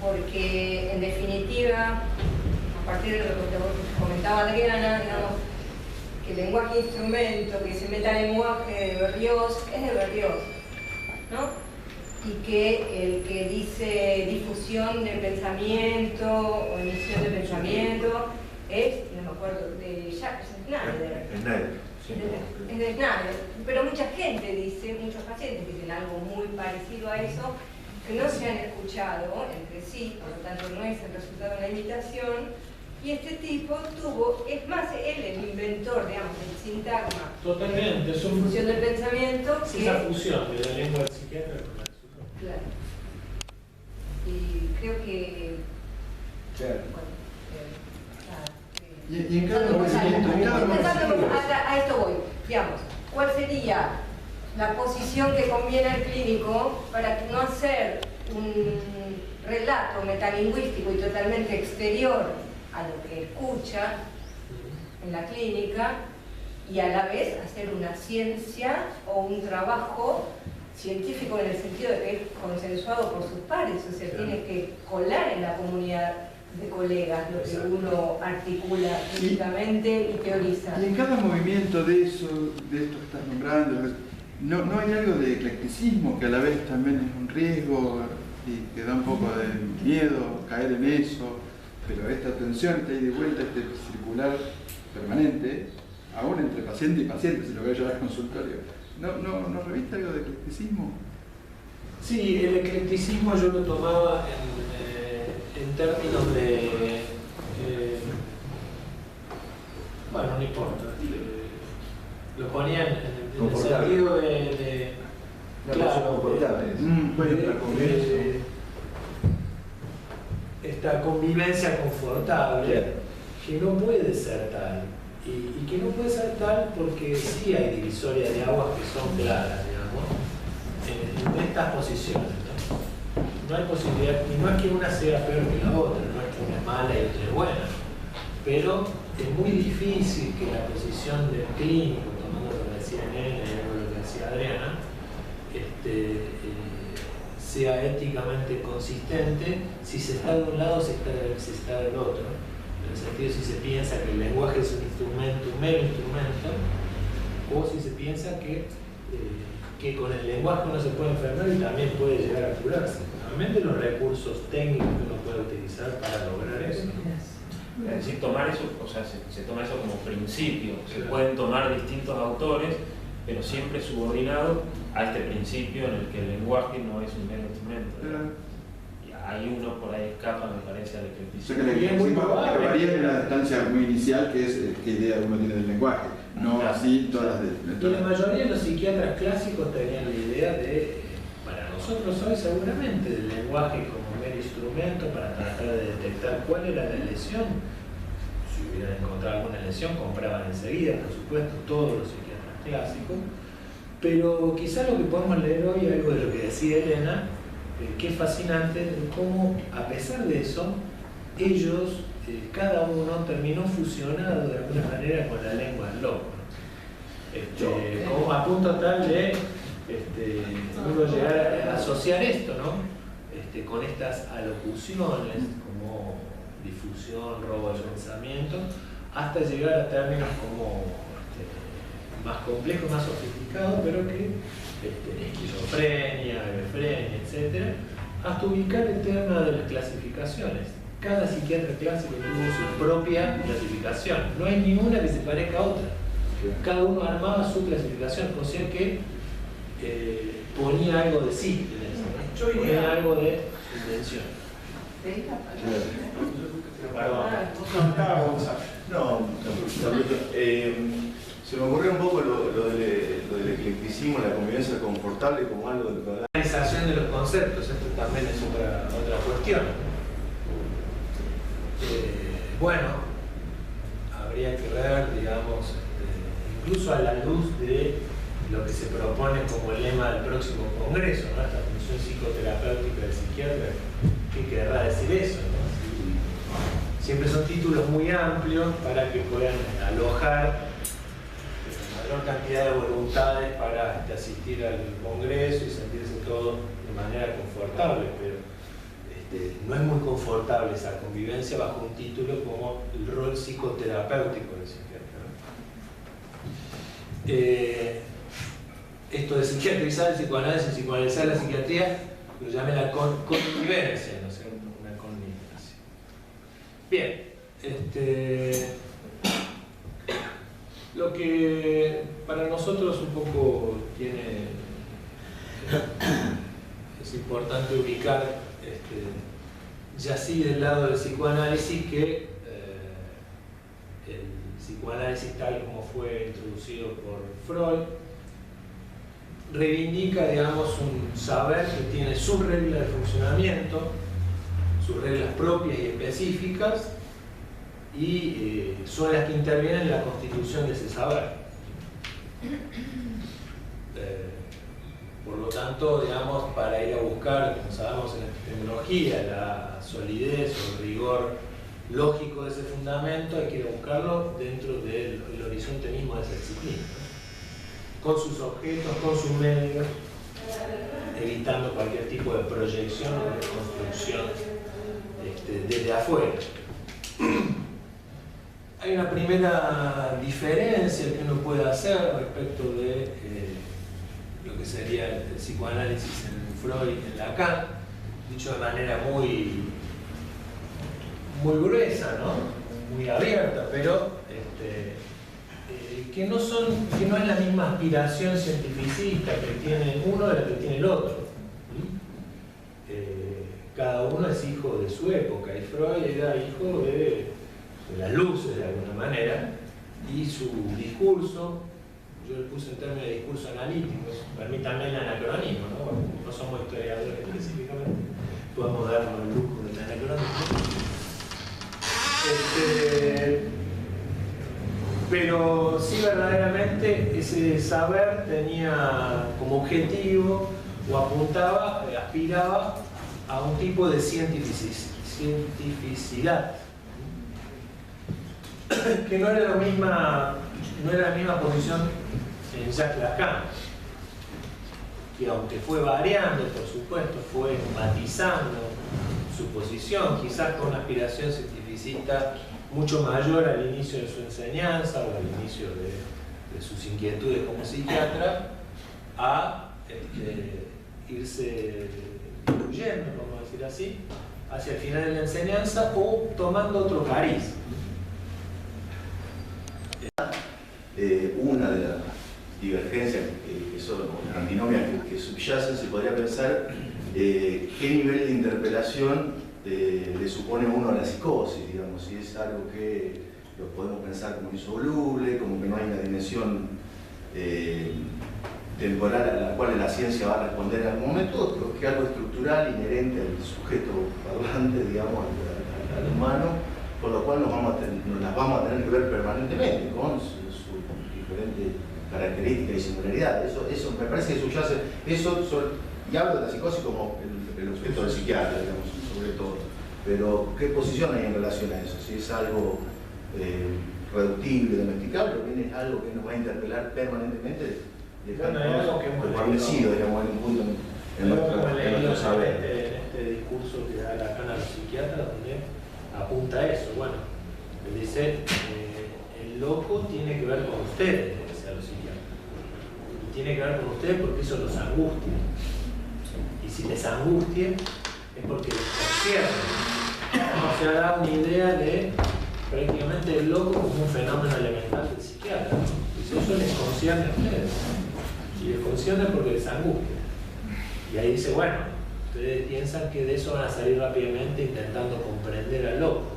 porque en definitiva, a partir de lo que comentaba Adriana, digamos, que el lenguaje instrumento, que ese metalenguaje de Berlioz, es de Berlioz, ¿no? Y que el que dice difusión del pensamiento o emisión de pensamiento es, no me acuerdo, de Jacques Snyder. Es de Snyder, pero mucha gente dice, muchos pacientes dicen algo muy parecido a eso, que no se han escuchado entre sí, por lo tanto no es el resultado de una imitación, y este tipo tuvo, es más, él el inventor, digamos, del sintagma. Totalmente, es una fusión del pensamiento. Es esa fusión de la lengua del psiquiatra con la de su propio. Claro. Y creo que... Claro. Bueno, Y en cada movimiento, a esto voy, digamos, ¿cuál sería la posición que conviene al clínico para no hacer un relato metalingüístico y totalmente exterior a lo que escucha en la clínica y a la vez hacer una ciencia o un trabajo científico en el sentido de que es consensuado por sus pares, o sea, tiene que colar en la comunidad de colegas lo que uno articula críticamente y teoriza? Y en cada movimiento de eso, de esto que estás nombrando, ¿no hay algo de eclecticismo que a la vez también es un riesgo y que da un poco de miedo caer en eso? Pero esta tensión, esta ida y vuelta, este circular permanente, aún entre paciente y paciente, si lo veo yo al consultorio, ¿no reviste algo de eclecticismo? Sí, el eclecticismo yo lo tomaba en términos de... bueno, no importa. Lo ponía en el sentido de claro, esta convivencia confortable, que no puede ser tal. Y que no puede ser tal porque sí hay divisorias de aguas que son claras, digamos, en estas posiciones. No hay posibilidad, y no es que una sea peor que la otra, no es que una es mala y otra es buena, pero es muy difícil que la posición del clínico, tomando lo que decía Nena y lo que decía Adriana, sea éticamente consistente si se está de un lado o si se está del otro. En el sentido si se piensa que el lenguaje es un instrumento, un mero instrumento, o si se piensa que que con el lenguaje uno se puede enfermar y también puede llegar a curarse. Realmente los recursos técnicos que uno puede utilizar para lograr eso. Es decir, tomar eso, o sea, se toma eso como principio. Se pueden tomar distintos autores, pero siempre subordinado a este principio en el que el lenguaje no es un mero instrumento. Y hay uno por ahí escapa, me parece, al O sea que el eclecticismo acabaría en una instancia muy inicial, que es qué idea uno tiene del lenguaje, no así todas las de... Y la mayoría de los psiquiatras clásicos tenían la idea de, para nosotros hoy seguramente, del lenguaje como mero instrumento para tratar de detectar cuál era la lesión. Si hubieran encontrado alguna lesión, compraban enseguida, por supuesto, todos los psiquiatras clásicos. Pero quizá lo que podemos leer hoy, algo de lo que decía Elena, que es fascinante, cómo a pesar de eso, ellos, cada uno terminó fusionado de alguna manera con la lengua del loco. Como a punto tal de uno llegar a asociar esto, ¿no? Con estas alocuciones como difusión, robo de pensamiento, hasta llegar a términos como más complejos, más sofisticados, pero que esquizofrenia, hebefrenia, etc., hasta ubicar el tema de las clasificaciones. Cada psiquiatra clásico tuvo su propia clasificación, no hay ninguna que se parezca a otra. Cada uno armaba su clasificación, o sea que ponía algo de sí en eso, ¿no? Ponía algo de intención. No, se me ocurrió un poco lo del eclecticismo, la convivencia confortable como algo de la organización de los conceptos, esto también es otra cuestión. Bueno, habría que ver, digamos, incluso a la luz de lo que se propone como el lema del próximo congreso, ¿no? Esta función psicoterapéutica del psiquiatra, ¿qué querrá decir eso, ¿no? Siempre son títulos muy amplios para que puedan alojar la mayor cantidad de voluntades para asistir al congreso y sentirse todo de manera confortable, pero no es muy confortable esa convivencia bajo un título como el rol psicoterapéutico del psiquiatra, ¿no? Esto de psiquiatrizar el psicoanálisis, psicoanalizar la psiquiatría, lo llamé la convivencia, ¿no es cierto? Una convivencia. Bien, lo que para nosotros un poco es importante ubicar ya sí del lado del psicoanálisis que el psicoanálisis tal como fue introducido por Freud reivindica, digamos, un saber que tiene sus reglas de funcionamiento, sus reglas propias y específicas, y son las que intervienen en la constitución de ese saber. Por lo tanto, digamos, para ir a buscar, como sabemos en la epistemología, la solidez o el rigor lógico de ese fundamento, hay que ir a buscarlo dentro del horizonte mismo de esa disciplina, ¿no? Con sus objetos, con sus medios, evitando cualquier tipo de proyección o de construcción desde afuera. Hay una primera diferencia que uno puede hacer respecto de lo que sería el psicoanálisis en Freud y en Lacan, dicho de manera muy gruesa, ¿no? Muy abierta, pero que no es la misma aspiración cientificista que tiene uno de la que tiene el otro. Cada uno es hijo de su época y Freud era hijo de las luces de alguna manera, y su discurso, yo le puse en términos de discurso analítico, permítanme el anacronismo, ¿no? No somos historiadores específicamente, podemos darnos el lujo del anacronismo. Pero sí, verdaderamente ese saber tenía como objetivo o apuntaba, aspiraba a un tipo de cientificidad que no era la misma posición en Jacques Lacan, que aunque fue variando, por supuesto, fue matizando su posición, quizás con una aspiración cientificista mucho mayor al inicio de su enseñanza o al inicio de sus inquietudes como psiquiatra, a irse diluyendo, vamos a decir así, hacia el final de la enseñanza o tomando otro cariz. Una de las divergencias que son antinomias que subyacen, se podría pensar qué nivel de interpelación le supone uno a la psicosis, digamos, si es algo que lo podemos pensar como insoluble, como que no hay una dimensión temporal a la cual la ciencia va a responder en algún momento, o que es algo estructural inherente al sujeto parlante, digamos, al humano, por lo cual nos las vamos a tener que ver permanentemente con sus diferentes características y singularidades. Eso me parece que subyace, y hablo de la psicosis como el objeto del psiquiatra, digamos, sobre todo. Pero, ¿qué posición hay en relación a eso? Si es algo reductible, domesticable, o bien es algo que nos va a interpelar permanentemente, establecido, digamos, en un punto en nuestro saber. En este discurso que da la Cana a los psiquiatras, donde apunta a eso. Bueno, le dice, el loco tiene que ver con ustedes, le dice a los psiquiatras. Y tiene que ver con ustedes porque eso los angustia. Y si les angustia, es porque les concierne. No se ha dado una idea de prácticamente el loco como un fenómeno elemental del psiquiatra. Y eso les concierne a ustedes. Y les concierne porque les angustia. Y ahí dice, bueno, ustedes piensan que de eso van a salir rápidamente intentando comprender al loco.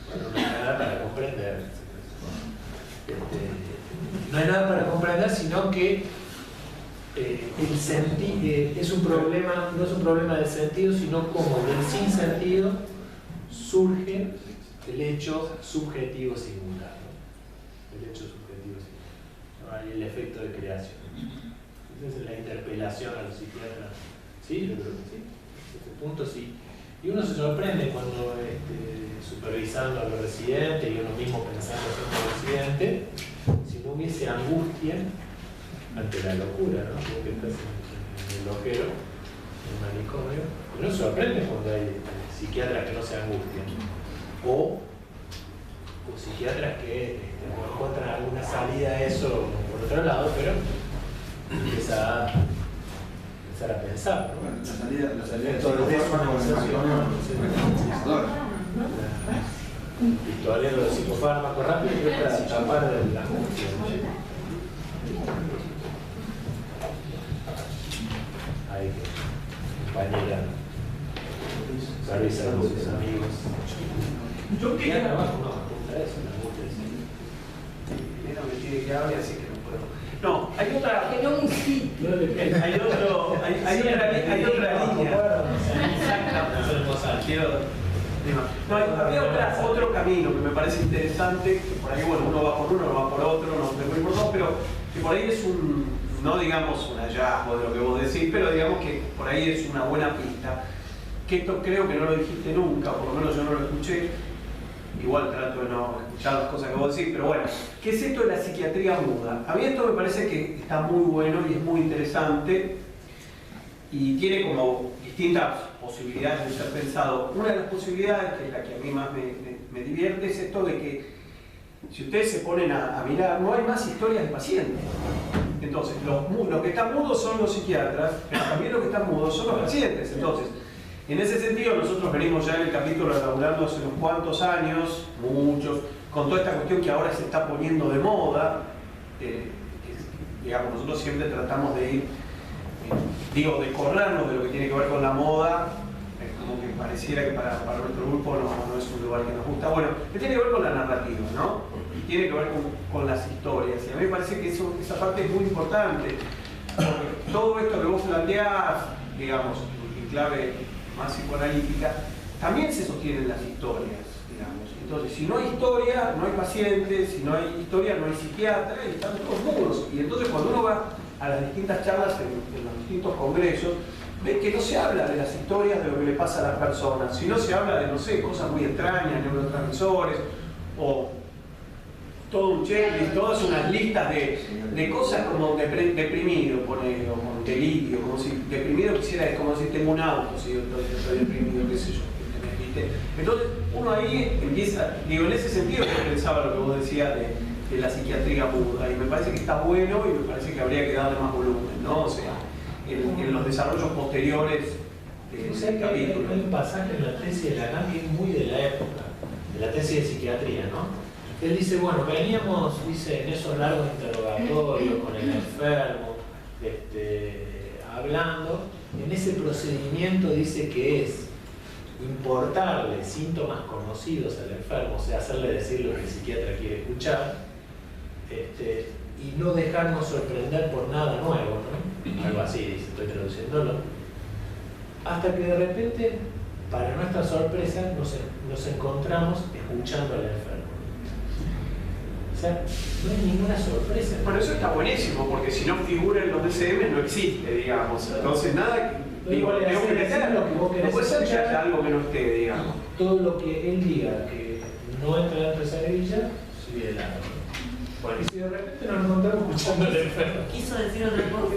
Bueno, no hay nada para comprender. No hay nada para comprender, sino que es un problema, no es un problema del sentido, sino como del sinsentido surge el hecho subjetivo singular, ¿no? El hecho subjetivo singular, ¿no? El efecto de creación. Entonces la interpelación a los psiquiatras, sí, yo creo que sí, en ese punto sí. Y uno se sorprende cuando supervisando a los residentes y uno mismo pensando siendo residente, si no hubiese angustia ante la locura, ¿no? Porque estás en el loquero, en el manicomio, uno se sorprende cuando hay psiquiatras que no se angustian, o psiquiatras que no encuentran alguna salida a eso por otro lado, pero empieza a pensar, ¿no? Bueno, la salida de todo todo el eso con el manicomio Victoria lo de psicofármaco rápido y para tapar de la angustia, ¿no? Ahí, compañera, Carissa con sus amigos. Yo quería trabajo, no, apunta eso, la angustia. Primero me tiene que hablar, así que no puedo. No, hay otra. Que no un sitio. Hay otra línea. No, había otro camino que me parece interesante, que por ahí, bueno, uno va por uno, uno va por otro, no sé por dos, pero que por ahí es no digamos un hallazgo de lo que vos decís, pero digamos que por ahí es una buena pista. Que esto creo que no lo dijiste nunca, por lo menos yo no lo escuché. Igual trato de no escuchar las cosas que vos decís, pero bueno, ¿qué es esto de la psiquiatría muda? A mí esto me parece que está muy bueno y es muy interesante y tiene como distintas posibilidades de ser pensado. Una de las posibilidades, que es la que a mí más me divierte, es esto de que si ustedes se ponen a mirar, no hay más historias de pacientes. Entonces, los que están mudos son los psiquiatras, pero también los que están mudos son los pacientes. Entonces, en ese sentido, nosotros venimos ya en el capítulo elaborando hace unos cuantos años, muchos, con toda esta cuestión que ahora se está poniendo de moda. Digamos, nosotros siempre tratamos de ir, de corrernos de lo que tiene que ver con la moda, como que pareciera que para nuestro grupo no es un lugar que nos gusta. Bueno, que tiene que ver con la narrativa, ¿no? Y tiene que ver con las historias. Y a mí me parece que esa parte es muy importante, porque todo esto que vos planteás, digamos, en clave más psicoanalítica, también se sostienen las historias, digamos. Entonces, si no hay historia, no hay pacientes, si no hay historia, no hay psiquiatra, y están todos mudos. Y entonces cuando uno va a las distintas charlas en los distintos congresos, ve que no se habla de las historias de lo que le pasa a las personas, sino se habla de, no sé, cosas muy extrañas, neurotransmisores, o todo un checklist, todas unas listas de cosas como deprimido, ponele, o con delirio, como si deprimido quisiera, como si tengo un auto, si yo estoy deprimido, qué sé yo, ¿viste? Entonces uno ahí empieza, digo, en ese sentido yo pensaba lo que vos decías de la psiquiatría muda, y me parece que está bueno y me parece que habría que darle más volumen, ¿no? O sea, en los desarrollos posteriores del capítulo. Hay un pasaje en la tesis de Lacan que es muy de la época, de la tesis de psiquiatría, ¿no? Él dice, bueno, veníamos, dice, en esos largos interrogatorios con el enfermo, hablando, en ese procedimiento dice que es importarle síntomas conocidos al enfermo, o sea, hacerle decir lo que el psiquiatra quiere escuchar, y no dejarnos sorprender por nada nuevo, ¿no? Algo así, dice, estoy traduciéndolo. Hasta que de repente, para nuestra sorpresa, nos encontramos escuchando al enfermo. O sea, no hay ninguna sorpresa. Bueno, eso está buenísimo, porque si no figura en los DCM no existe, digamos. Entonces, nada, digo, tengo que meter lo que vos querés. No puede ser que haya algo que no esté, digamos. Todo lo que él diga que no entra dentro de esa grilla, sigue de lado. Bueno, y si de repente nos encontramos escuchando al enfermo. Quiso decir otra cosa.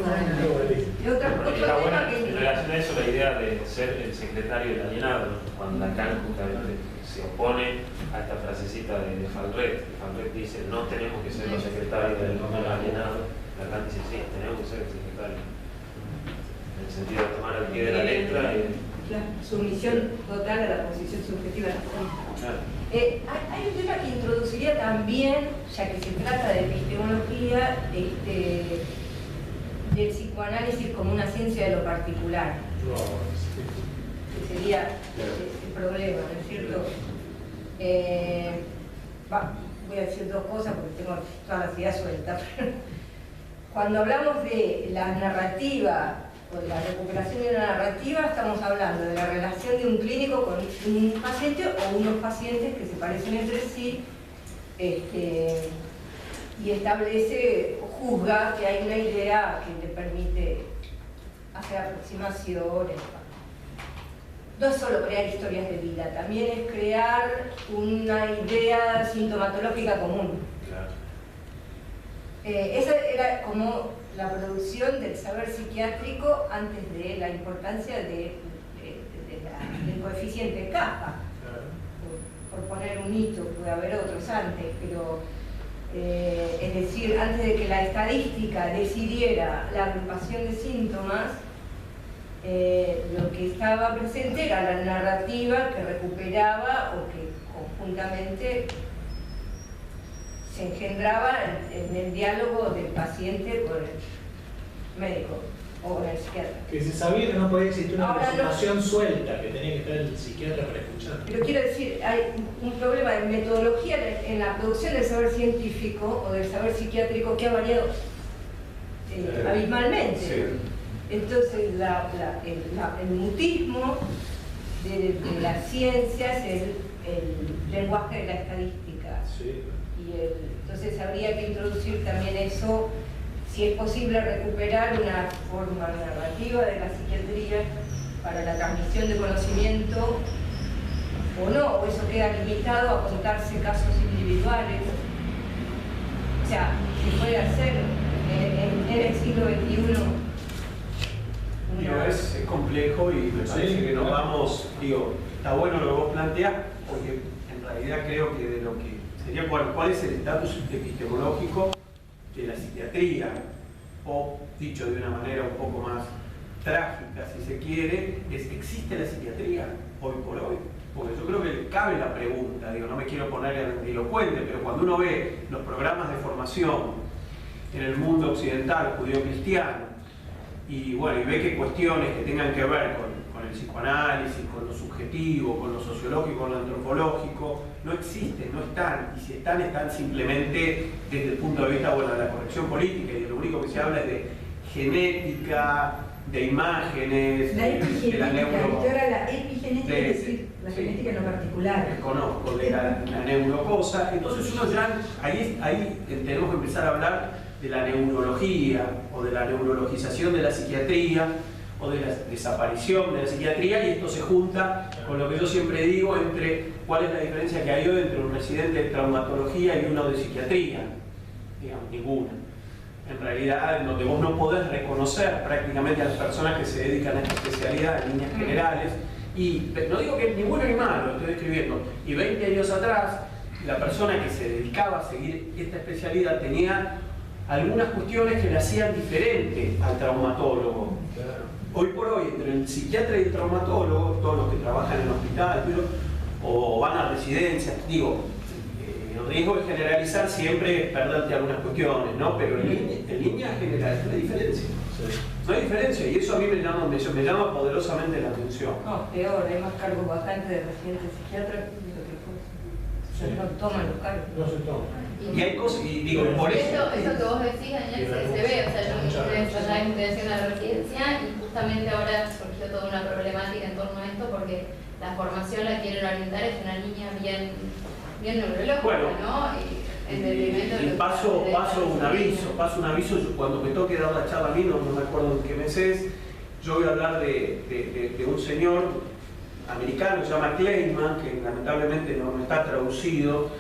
Y otro Está buena tema que... en relación a eso la idea de ser el secretario del alienado, ¿no? Cuando Lacan justamente se opone a esta frasecita de Fallret. Fallret dice, no tenemos que ser los secretarios del alienado. Lacan dice, sí, tenemos que ser el secretario. En el sentido de tomar al pie de la letra y... Claro, sumisión total a la posición subjetiva de la política. Claro. Hay un tema que introduciría también, ya que se trata de epistemología, del psicoanálisis como una ciencia de lo particular. Que sería el problema, ¿no es cierto? Voy a decir dos cosas porque tengo toda la ciudad suelta. Cuando hablamos de la narrativa o de la recuperación de una narrativa, estamos hablando de la relación de un clínico con un paciente o unos pacientes que se parecen entre sí, y establece o juzga que hay una idea que le permite hacer aproximaciones. No es solo crear historias de vida, también es crear una idea sintomatológica común. Claro. Esa era como la producción del saber psiquiátrico antes de la importancia del coeficiente kappa. Por poner un hito, puede haber otros antes, pero es decir, antes de que la estadística decidiera la agrupación de síntomas, lo que estaba presente era la narrativa que recuperaba o que conjuntamente se engendraba en el diálogo del paciente con el médico o con el psiquiatra. Que se sabía que no podía existir una Ahora presentación suelta, que tenía que estar el psiquiatra para escuchar. Pero quiero decir, hay un problema de metodología en la producción del saber científico o del saber psiquiátrico que ha variado abismalmente. Sí. Entonces, el mutismo de las ciencias es el lenguaje de la estadística. Sí. Entonces habría que introducir también eso, si es posible recuperar una forma narrativa de la psiquiatría para la transmisión de conocimiento o no, o eso queda limitado a contarse casos individuales. O sea, se puede hacer en el siglo XXI. Es complejo y me parece que nos vamos, está bueno lo que vos planteás, porque en realidad creo que de lo que sería cuál es el estatus epistemológico de la psiquiatría, o dicho de una manera un poco más trágica, si se quiere, ¿existe la psiquiatría hoy por hoy? Porque yo creo que cabe la pregunta, no me quiero poner elocuente, pero cuando uno ve los programas de formación en el mundo occidental, judío-cristiano, y bueno, y ve que cuestiones que tengan que ver con el psicoanálisis, con lo subjetivo, con lo sociológico, con lo antropológico, no existen, no están, y si están, están simplemente desde el punto de vista, bueno, de la corrección política, y de lo único que se habla es de genética, de imágenes, la epigenética, de la la epigenética, es decir, la genética en lo particular. Conozco de la neurocosa, entonces uno ya, ahí tenemos que empezar a hablar de la neurología o de la neurologización de la psiquiatría o de la desaparición de la psiquiatría, y esto se junta con lo que yo siempre digo entre cuál es la diferencia que hay hoy entre un residente de traumatología y uno de psiquiatría. Digamos, ninguna. En realidad, donde vos no podés reconocer prácticamente a las personas que se dedican a esta especialidad en líneas generales, y no digo que ninguno ni malo, lo estoy describiendo, y 20 años atrás, la persona que se dedicaba a seguir esta especialidad tenía algunas cuestiones que le hacían diferente al traumatólogo. Hoy por hoy, entre el psiquiatra y el traumatólogo, todos los que trabajan en el hospital o van a residencias, digo, el riesgo de generalizar siempre es perderte algunas cuestiones, ¿no? Pero en líneas generales no hay diferencia. No hay diferencia, y eso a mí me llama poderosamente la atención. No, peor, hay más cargos vacantes de residentes psiquiatras que otra cosa. O sea, no toman los cargos. No se toman. Y hay cosas, y digo, por eso. Eso que vos decís, Daniel, se ve. O sea, yo ya estoy haciendo la residencia y justamente ahora surgió toda una problemática en torno a esto porque la formación la quieren orientar es una línea bien neurológica, bueno, ¿no? Y paso un aviso, cuando me toque dar la charla a mí, no me acuerdo en qué mes es, yo voy a hablar de un señor americano que se llama Kleinman, que lamentablemente no está traducido,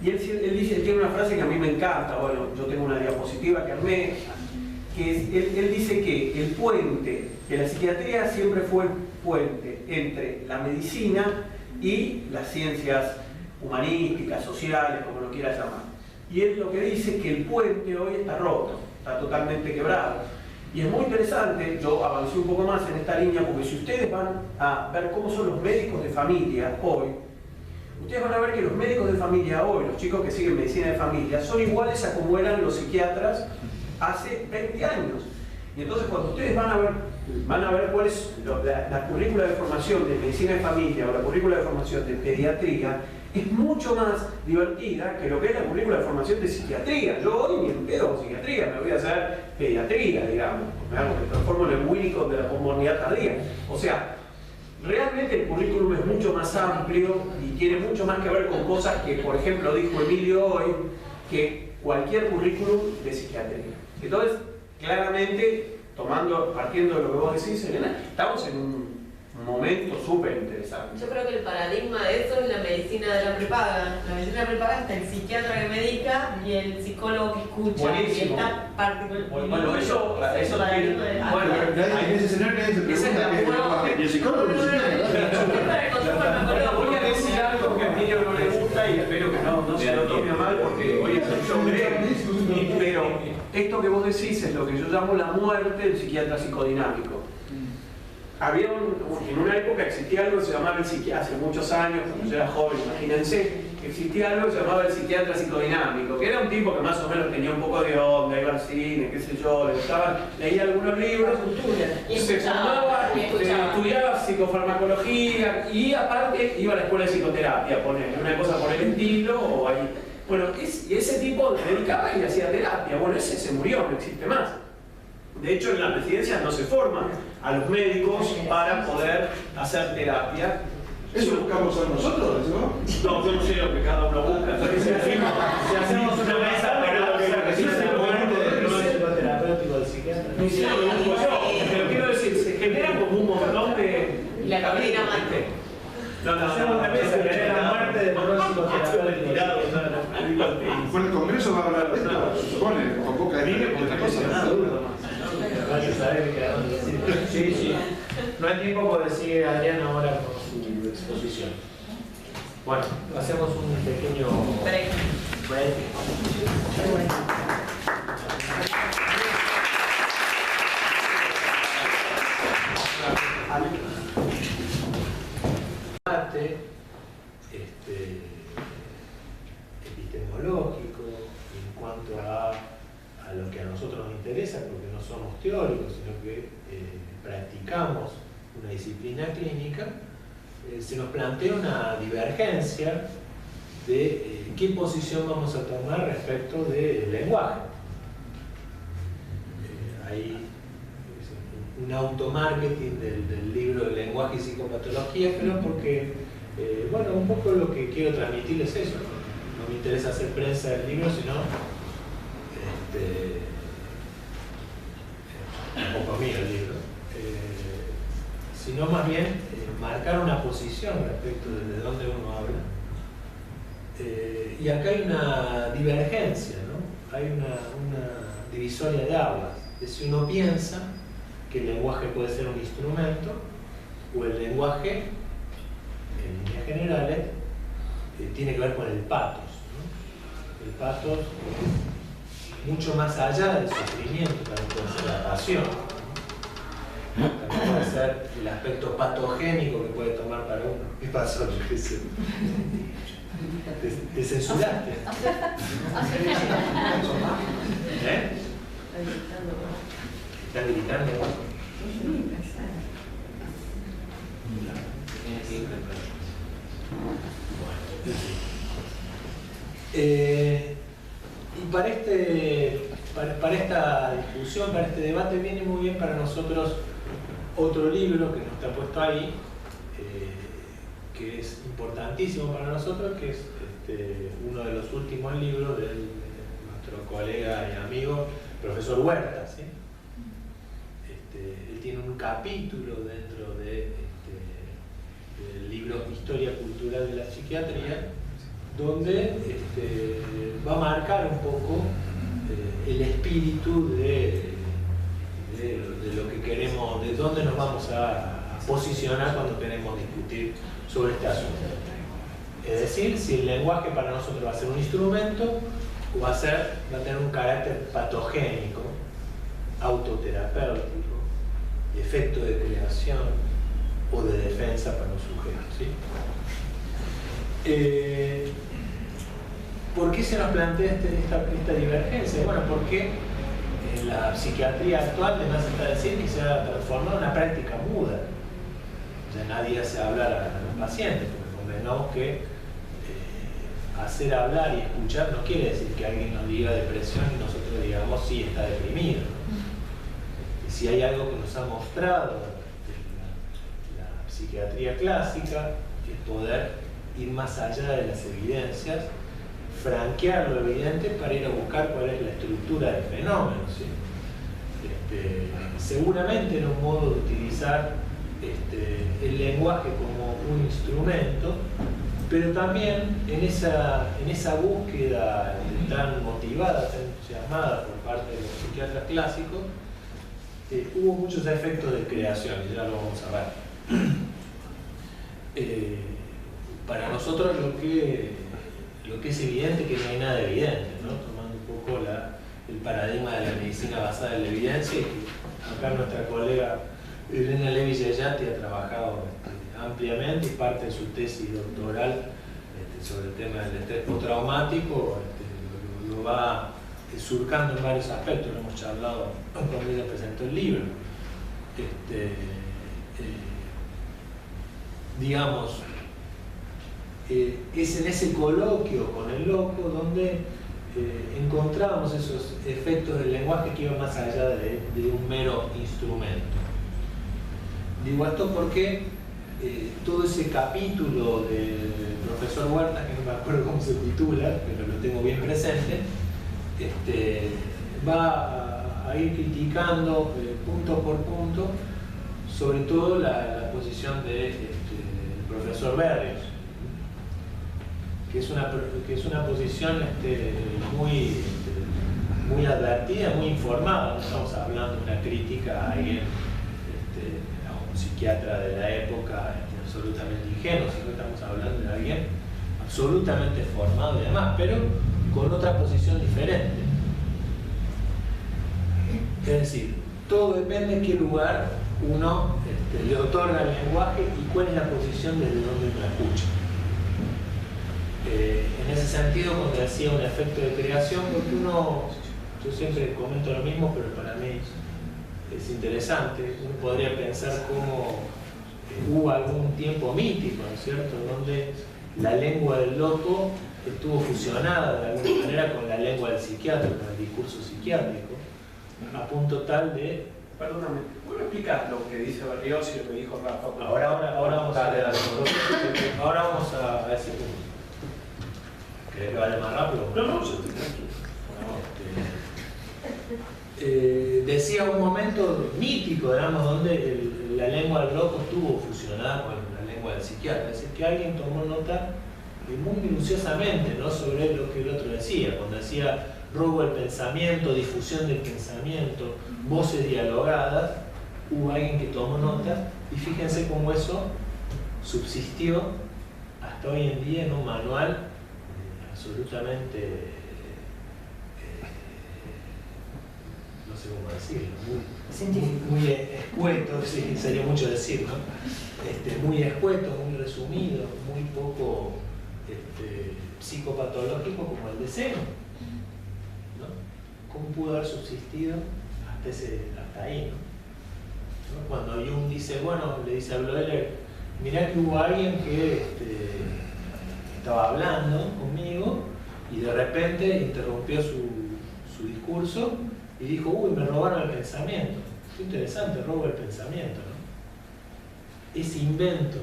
y él tiene una frase que a mí me encanta. Bueno, yo tengo una diapositiva que armé, él dice que el puente, que la psiquiatría siempre fue el puente entre la medicina y las ciencias humanísticas, sociales, como lo quieras llamar. Y él lo que dice es que el puente hoy está roto, está totalmente quebrado. Y es muy interesante, yo avancé un poco más en esta línea, porque si ustedes van a ver cómo son los médicos de familia hoy, ustedes van a ver que los médicos de familia hoy, los chicos que siguen medicina de familia, son iguales a como eran los psiquiatras hace 20 años. Y entonces cuando ustedes van a ver cuál es la currícula de formación de medicina de familia o la currícula de formación de pediatría, es mucho más divertida que lo que es la currícula de formación de psiquiatría. Yo hoy ni en pedo con psiquiatría, me voy a hacer pediatría, digamos, me transformo en el Winnicott de la posmodernidad tardía. O sea, realmente el currículum es mucho más amplio y tiene mucho más que ver con cosas que, por ejemplo, dijo Emilio hoy, que cualquier currículum de psiquiatría. Entonces, claramente, partiendo de lo que vos decís, Elena, estamos en un momento súper interesante. Yo creo que el paradigma de eso es la medicina de la prepaga. La medicina de la prepaga está el psiquiatra que medica y el psicólogo que escucha. Buenísimo. Y esta particular. Bueno, eso tiene. Bueno, en ese escenario nadie se pregunta ¿y el psicólogo? Voy a decir algo que a Emilio no le gusta y espero que no se lo tome mal porque hoy es el show de. Pero esto que vos decís es lo que yo llamo la muerte del psiquiatra psicodinámico. En una época existía algo que se llamaba el psiquiatra, hace muchos años, cuando yo era joven, imagínense, existía algo que se llamaba el psiquiatra psicodinámico, que era un tipo que más o menos tenía un poco de onda, iba al cine, qué sé yo, leía algunos libros, se formaba, estudiaba psicofarmacología y aparte iba a la escuela de psicoterapia, poner una cosa por el estilo, o ahí. Bueno, ese tipo se dedicaba y hacía terapia. Bueno, ese se murió, no existe más. De hecho, en las residencias no se forman a los médicos para poder hacer terapia. ¿Eso buscamos a nosotros? No, yo no sé lo que cada uno busca. Si hacemos una mesa para terapéutico del psiquiatra. Ni siquiera lo busco yo. Pero quiero decir, se genera como un montón de. Y la cabrera mate. No, hacemos una mesa que era la muerte de pronósticos terapéuticos. Bueno, el Congreso va a hablar de esto, se supone, con poca de otra cosa. Sí. No hay tiempo por decir Adrián ahora con su exposición. Bueno, hacemos un pequeño break. Epistemológico en cuanto a lo que a nosotros nos interesa, porque no somos teóricos, sino que practicamos una disciplina clínica, se nos plantea una divergencia de qué posición vamos a tomar respecto del lenguaje. Hay un automarketing del libro de lenguaje y psicopatología, pero porque, bueno, un poco lo que quiero transmitir es eso. No me interesa hacer prensa del libro, sino un poco mío el libro, sino más bien marcar una posición respecto de dónde uno habla. Y acá hay una divergencia, ¿no? Hay una divisoria de aguas. Si uno piensa que el lenguaje puede ser un instrumento, o el lenguaje, en líneas generales, tiene que ver con el patos, ¿no? El patos mucho más allá del sufrimiento, también puede ser la pasión, también puede ser el aspecto patogénico que puede tomar para uno. ¿Qué pasó? ¿Te censuraste? ¿Eh? ¿Están gritando? Y para esta discusión, para este debate, viene muy bien para nosotros otro libro que no está puesto ahí, que es importantísimo para nosotros, que es uno de los últimos libros de nuestro colega y amigo, profesor Huerta, ¿sí? Él tiene un capítulo dentro del libro Historia Cultural de la Psiquiatría, donde va a marcar un poco el espíritu de lo que queremos, de dónde nos vamos a posicionar cuando queremos discutir sobre este asunto. Es decir, si el lenguaje para nosotros va a ser un instrumento o va a tener un carácter patogénico, autoterapéutico, efecto de creación o de defensa para los sujetos, ¿sí? ¿Por qué se nos plantea esta divergencia? Bueno, porque en la psiquiatría actual además está decir que se ha transformado en una práctica muda. Ya nadie hace hablar a los pacientes, porque convenamos que hacer hablar y escuchar no quiere decir que alguien nos diga depresión y nosotros digamos sí, está deprimido. Y si hay algo que nos ha mostrado la psiquiatría clásica, es poder ir más allá de las evidencias, franquear lo evidente para ir a buscar cuál es la estructura del fenómeno, ¿sí? Seguramente era un modo de utilizar el lenguaje como un instrumento, pero también en esa búsqueda tan motivada, tan entusiasmada por parte de los psiquiatras clásicos, hubo muchos efectos de creación, y ya lo vamos a ver. Para nosotros lo que es evidente es que no hay nada evidente, ¿no? Tomando un poco el paradigma de la medicina basada en la evidencia, y que acá nuestra colega Elena Levi-Yeyati ha trabajado ampliamente, y parte de su tesis doctoral sobre el tema del estrés postraumático lo va surcando en varios aspectos. Lo hemos charlado cuando ella presentó el libro. Digamos, es en ese coloquio con el loco donde encontramos esos efectos del lenguaje que iban más allá de un mero instrumento. Digo esto porque todo ese capítulo del profesor Huerta, que no me acuerdo cómo se titula, pero lo tengo bien presente, va a ir criticando punto por punto, sobre todo la posición del profesor Berrios, que es una posición muy advertida, muy informada. No estamos hablando de una crítica a alguien, a un psiquiatra de la época absolutamente ingenuo, sino que estamos hablando de alguien absolutamente formado y demás, pero con otra posición diferente. Es decir, todo depende de qué lugar uno le otorga al lenguaje y cuál es la posición desde donde uno escucha. En ese sentido, cuando decía un efecto de creación, porque yo siempre comento lo mismo, pero para mí es interesante, uno podría pensar cómo hubo algún tiempo mítico, ¿no es cierto?, donde la lengua del loco estuvo fusionada de alguna manera con la lengua del psiquiatra, con el discurso psiquiátrico, a punto tal de... Perdóname, ¿puedo explicar lo que dice Berrios y lo que dijo Rafa? Ahora vamos a ver ahora vamos a ese punto. ¿Querés que vaya más rápido? No, yo estoy tranquilo. Decía un momento mítico, digamos, donde la lengua del loco estuvo fusionada con la lengua del psiquiatra. Es decir, que alguien tomó nota muy minuciosamente, ¿no?, sobre lo que el otro decía. Cuando decía robo del pensamiento, difusión del pensamiento, voces dialogadas, hubo alguien que tomó nota, y fíjense cómo eso subsistió hasta hoy en día en un manual absolutamente no sé cómo decirlo, muy escueto, sí, sería mucho decir, ¿no? Muy escueto, muy resumido, muy poco psicopatológico como el deseo, ¿no? ¿Cómo pudo haber subsistido hasta ahí, ¿no? Cuando Jung dice, bueno, le dice a Bloeller, mirá que hubo alguien que estaba hablando conmigo y de repente interrumpió su discurso y dijo, uy, me robaron el pensamiento. Qué interesante, robo el pensamiento, ¿no? Ese invento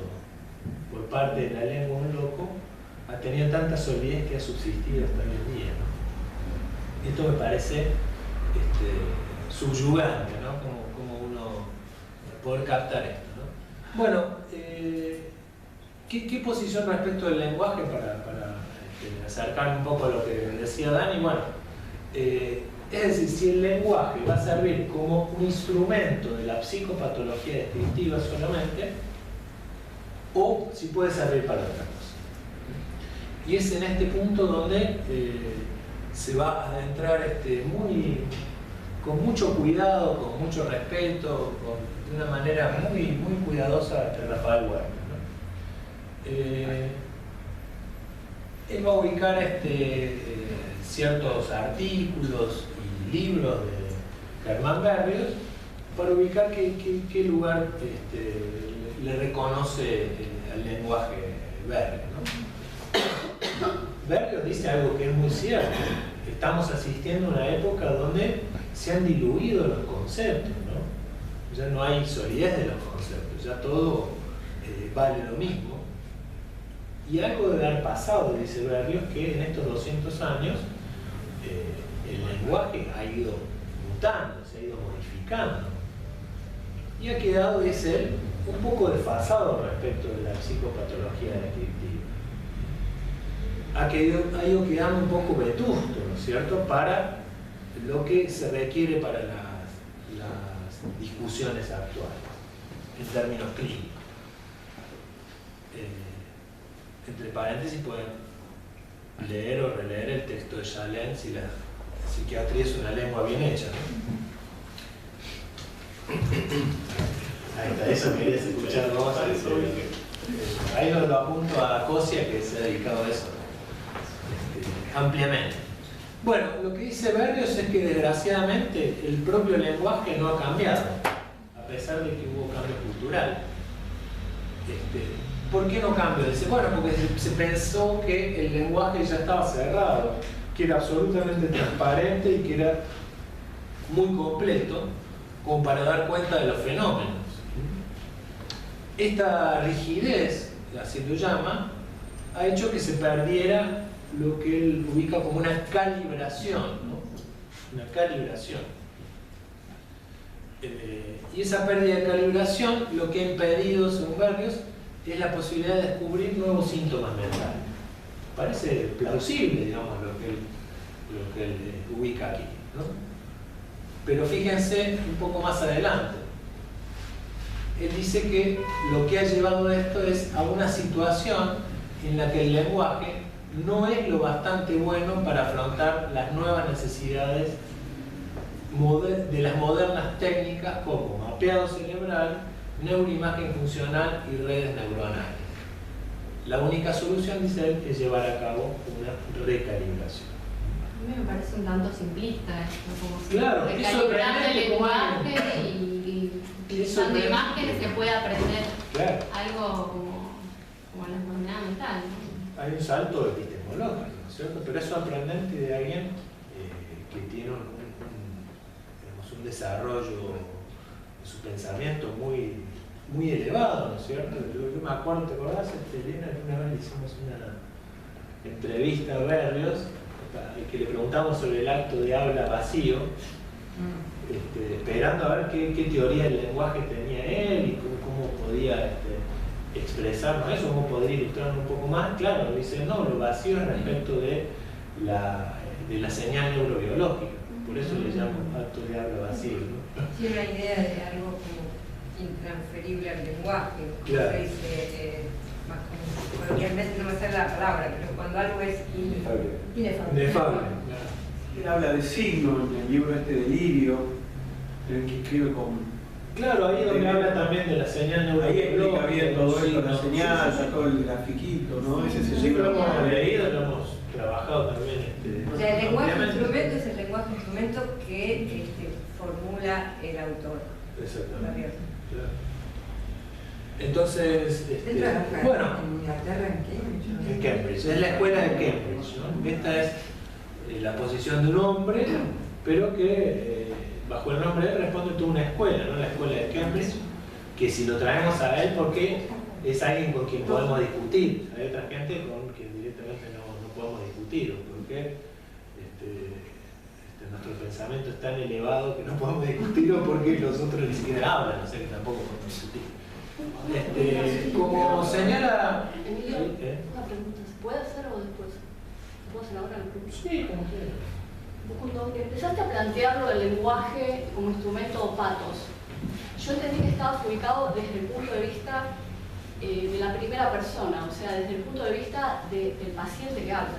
por parte de la lengua de un loco ha tenido tanta solidez que ha subsistido hasta hoy en día, ¿no? Esto me parece subyugante, ¿no? Como uno poder captar esto, ¿no? Bueno, ¿qué posición respecto del lenguaje para acercar un poco a lo que decía Dani? Bueno, es decir, si el lenguaje va a servir como un instrumento de la psicopatología descriptiva solamente, o si puede servir para otra cosa. Y es en este punto donde se va a adentrar con mucho cuidado, con mucho respeto, de una manera muy cuidadosa Rafael Werner, ¿no? Él va a ubicar ciertos artículos y libros de Germán Berrios para ubicar qué lugar le reconoce al lenguaje Berrios, ¿no? Berrios dice algo que es muy cierto. Estamos asistiendo a una época donde se han diluido los conceptos, ¿no? Ya no hay solidez de los conceptos, ya todo vale lo mismo. Y algo debe haber pasado, dice Berrios, que en estos 200 años el lenguaje ha ido mutando, se ha ido modificando. Y ha quedado, dice él, un poco desfasado respecto de la psicopatología descriptiva. Ha ido quedando un poco vetusto, ¿no es cierto?, para lo que se requiere para las discusiones actuales, en términos clínicos. Entre paréntesis pueden leer o releer el texto de Chalén si la psiquiatría es una lengua bien hecha, ¿no? Ahí está, eso querías escuchar vos. Ahí lo apunto a Cosia, que se ha dedicado a eso ampliamente. Bueno, lo que dice Berrios es que desgraciadamente el propio lenguaje no ha cambiado, a pesar de que hubo cambio cultural. ¿Por qué no cambió? Dice, bueno, porque se pensó que el lenguaje ya estaba cerrado, que era absolutamente transparente y que era muy completo como para dar cuenta de los fenómenos. Esta rigidez, así lo llama, ha hecho que se perdiera lo que él ubica como una calibración, ¿no? Una calibración. Y esa pérdida de calibración lo que ha impedido, según Berrios, es la posibilidad de descubrir nuevos síntomas mentales. Parece plausible, digamos, lo que él ubica aquí, ¿no? Pero fíjense un poco más adelante. Él dice que lo que ha llevado a esto es a una situación en la que el lenguaje no es lo bastante bueno para afrontar las nuevas necesidades de las modernas técnicas como mapeado cerebral, neuroimagen funcional y redes neuronales. La única solución, dice él, es llevar a cabo una recalibración. A mí me parece un tanto simplista esto, como si claro, recalibrando el lenguaje y utilizando imágenes se puede aprender algo como la enfermedad mental, ¿no? Hay un salto epistemológico, ¿no es cierto? Pero eso aprendente de alguien que tiene un desarrollo de su pensamiento muy elevado, ¿no es cierto? Yo me acuerdo, ¿te acordás, Elena? Que una vez le hicimos una entrevista a Berrios, que le preguntamos sobre el acto de habla vacío, esperando a ver qué teoría del lenguaje tenía él y cómo podía expresarnos eso, cómo podría ilustrarnos un poco más. Claro, dice, no, lo vacío es respecto de la señal neurobiológica, por eso le llamo acto de habla vacío, ¿no? Sí, una idea de algo como intransferible al lenguaje, como se dice, más como, coloquialmente no me sale la palabra, pero cuando algo es inefable. Él habla de signo en el libro Delirio, en el que escribe con... Claro, ahí es donde habla también de la señal Ahí explica bien todo esto, la sí, señal, sí, sí. sacó el grafiquito, ¿no? Ese es el Sí, lo libro. hemos leído, lo hemos trabajado también. O sea, el lenguaje ampliamente. instrumento es el lenguaje instrumento que formula el autor. Exactamente. Claro. Entonces, Bueno, bueno, en Inglaterra, en Cambridge. en Cambridge, es la escuela de Cambridge, ¿no? Esta es la posición de un hombre, pero que bajo el nombre de él responde toda una escuela, ¿no? La escuela de Cambridge, que si lo traemos a él, porque es alguien con quien podemos discutir. Hay otra gente con quien directamente no podemos discutir, porque nuestro pensamiento es tan elevado que no podemos discutir, o porque los otros ni siquiera hablan, o sea que tampoco podemos discutir. Como señala... Emilio, una pregunta, ¿se puede hacer o después? ¿Se puede hacer ahora en el curso? Sí, como quieras. Cuando empezaste a plantearlo del lenguaje como instrumento o patos, yo entendí que estabas ubicado desde el punto de vista de la primera persona, o sea, desde el punto de vista del paciente que habla.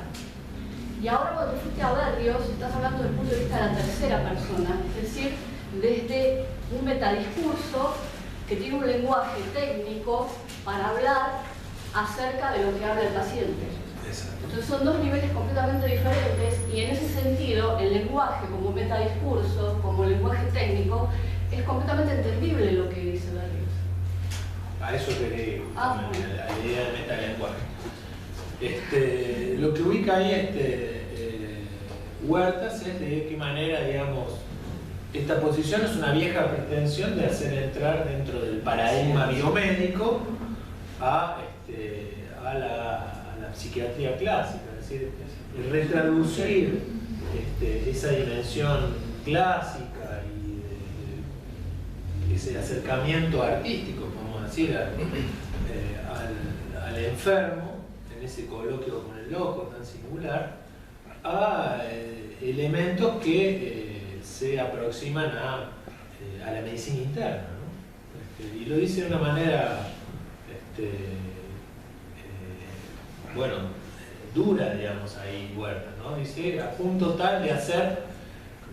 Y ahora cuando fuiste a Berrios, estás hablando desde el punto de vista de la tercera persona, es decir, desde un metadiscurso que tiene un lenguaje técnico para hablar acerca de lo que habla el paciente. Exacto. Entonces son dos niveles completamente diferentes y en ese sentido el lenguaje como metadiscurso, como lenguaje técnico, es completamente entendible lo que dice Berrios. A eso quería, a la idea de metalenguaje. Lo que ubica ahí Huertas es de qué manera, digamos, esta posición es una vieja pretensión de hacer entrar dentro del paradigma biomédico a la psiquiatría clásica, es decir, retraducir esa dimensión clásica y ese acercamiento artístico, podemos decir, al enfermo, en ese coloquio con el loco tan singular, a elementos que se aproximan a la medicina interna, ¿no? Y lo dice de una manera dura, digamos, ahí Huerta, ¿no? Dice, a punto tal de hacer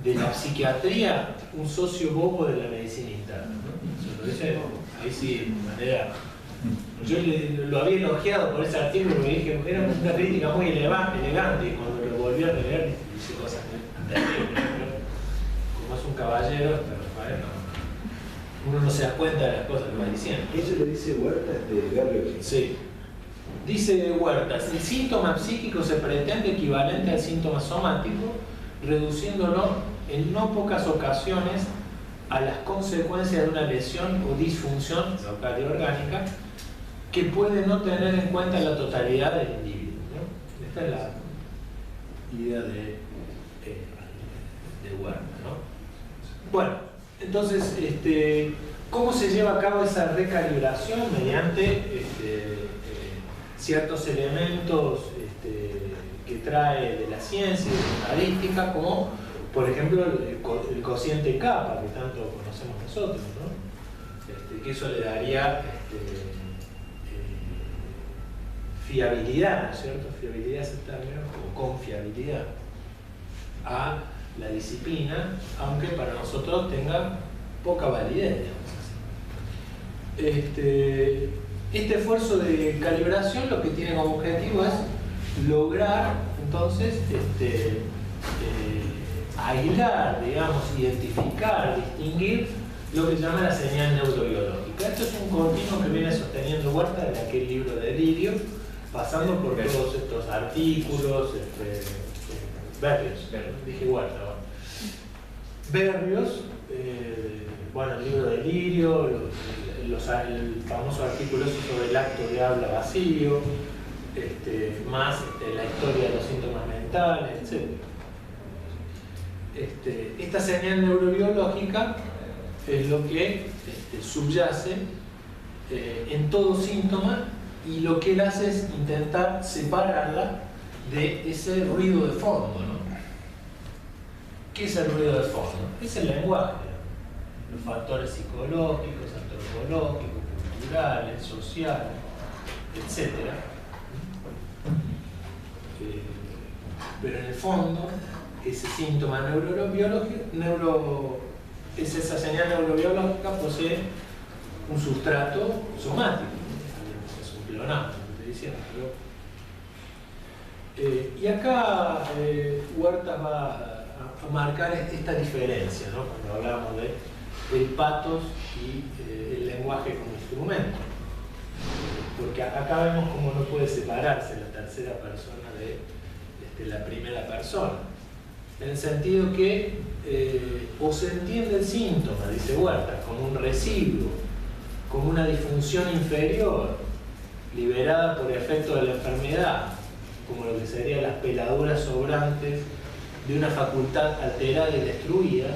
de la psiquiatría un socio bobo de la medicina interna, ¿no? Eso lo dice ahí sí, de manera... Yo lo había elogiado por ese artículo porque dije, era una crítica muy elegante, y cuando lo volví a leer dice cosas muy terribles, ¿no? Como es un caballero, Rafael, no, uno no se da cuenta de las cosas que va diciendo. Eso lo dice Huerta de Berrios. Sí. Dice Huertas, el síntoma psíquico se pretende equivalente al síntoma somático, reduciéndolo en no pocas ocasiones a las consecuencias de una lesión o disfunción local y orgánica que puede no tener en cuenta la totalidad del individuo, ¿no? Esta es la idea de Huerta, ¿no? Bueno, entonces, ¿cómo se lleva a cabo esa recalibración? Mediante ciertos elementos que trae de la ciencia y de la estadística, como por ejemplo el cociente kappa, que tanto conocemos nosotros, ¿no? Que eso le daría fiabilidad, ¿no es cierto? Fiabilidad es el término, como confiabilidad a la disciplina, aunque para nosotros tenga poca validez, digamos así. Este esfuerzo de calibración lo que tiene como objetivo es lograr entonces aislar, digamos, identificar, distinguir lo que se llama la señal neurobiológica. Esto es un continuo que viene sosteniendo Huerta en aquel libro de Delirio, pasando por todos estos artículos, Berrios, dije Huerta, Berrios, el libro de Delirio, el famoso artículo sobre el acto de habla vacío, más la historia de los síntomas mentales, etc. Esta señal neurobiológica es lo que subyace en todo síntoma, y lo que él hace es intentar separarla de ese ruido de fondo, ¿no? ¿Qué es el ruido de fondo? Es el lenguaje, los factores psicológicos, antropológicos, culturales, sociales, etc. Pero en el fondo, ese síntoma neurobiológico, esa señal neurobiológica posee un sustrato somático, es un pleonasmo, como te decía. Y acá Huertas va a marcar esta diferencia, ¿no? Cuando hablábamos del patos y el lenguaje como instrumento. Porque acá vemos cómo no puede separarse la tercera persona de la primera persona. En el sentido que o se entiende el síntoma, dice Huertas, como un residuo, como una disfunción inferior, liberada por efecto de la enfermedad, como lo que serían las peladuras sobrantes de una facultad alterada y destruida,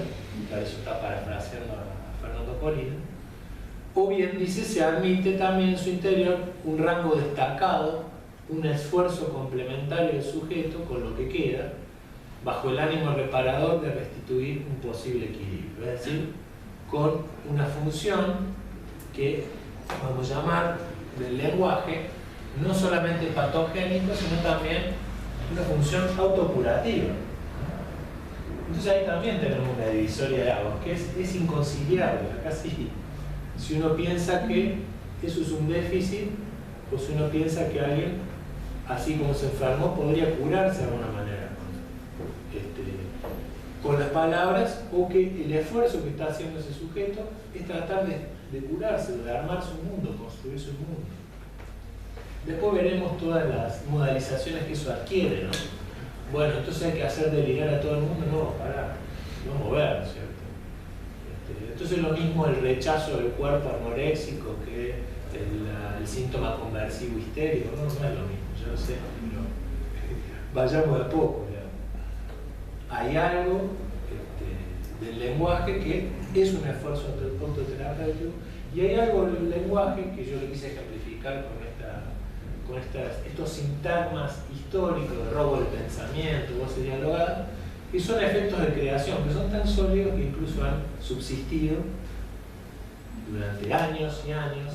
para eso está parafraseando a Fernando Colina, o bien dice, se admite también en su interior un rango destacado, un esfuerzo complementario del sujeto con lo que queda, bajo el ánimo reparador de restituir un posible equilibrio, es decir, con una función que vamos a llamar del lenguaje no solamente patogénico, sino también una función autocurativa. Entonces ahí también tenemos una divisoria de aguas, que es inconciliable, acá sí. Si uno piensa que eso es un déficit, o si uno piensa que alguien, así como se enfermó, podría curarse de alguna manera con las palabras, o que el esfuerzo que está haciendo ese sujeto es tratar de curarse, de armar su mundo, construir su mundo. Después veremos todas las modalizaciones que eso adquiere, ¿no? Bueno, entonces hay que hacer delirar a todo el mundo, no, parar, no mover, ¿cierto? Entonces lo mismo el rechazo del cuerpo anoréxico que el síntoma conversivo histérico, no es lo mismo, yo lo sé, pero vayamos de a poco, ¿ya? Hay algo del lenguaje que es un esfuerzo autoterapéutico, y hay algo del lenguaje que yo le quise ejemplificar con estos sintagmas históricos de robo del pensamiento, voces dialogadas, que son efectos de creación, que son tan sólidos que incluso han subsistido durante años y años,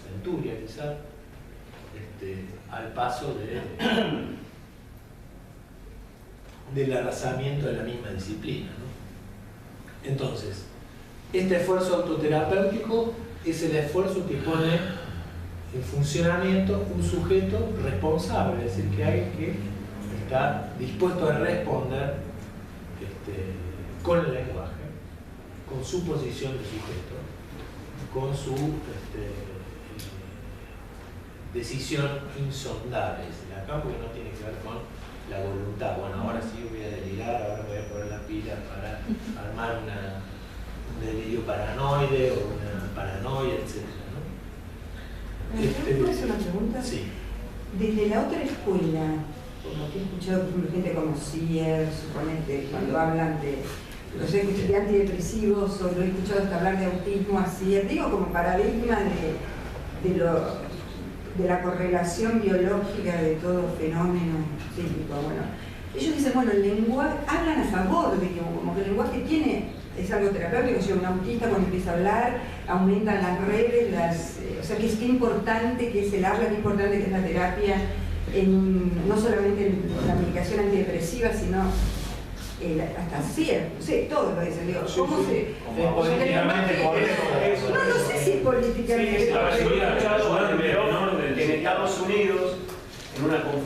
centurias quizás, al paso del arrasamiento de la misma disciplina, ¿no? Entonces, este esfuerzo autoterapéutico es el esfuerzo que pone en funcionamiento un sujeto responsable, es decir, que alguien que está dispuesto a responder con el lenguaje, con su posición de sujeto, con su decisión insondable, es decir, acá porque no tiene que ver con la voluntad. Bueno, ahora sí voy a delirar, ahora voy a poner las pilas para armar un delirio paranoide o una paranoia, etc. ¿Puedo hacer una pregunta? Sí. Desde la otra escuela, por lo que he escuchado, por ejemplo, gente como Sears, suponete, cuando hablan de los antidepresivos, o lo he escuchado hasta hablar de autismo, así, digo como paradigma de la correlación biológica de todo fenómeno psíquico. Bueno, ellos dicen, bueno, el lenguaje, hablan a favor de que como que el lenguaje es algo terapéutico, si un autista cuando empieza a hablar, aumentan las redes, o sea, que es importante que es el habla, qué importante que es la terapia, no solamente en la medicación antidepresiva, sino hasta cierto, no sé, todos lo dicen, digo, ¿cómo se...? Políticamente correcto. No sé si es políticamente correcto. correcto. En Estados Unidos, en una conferencia,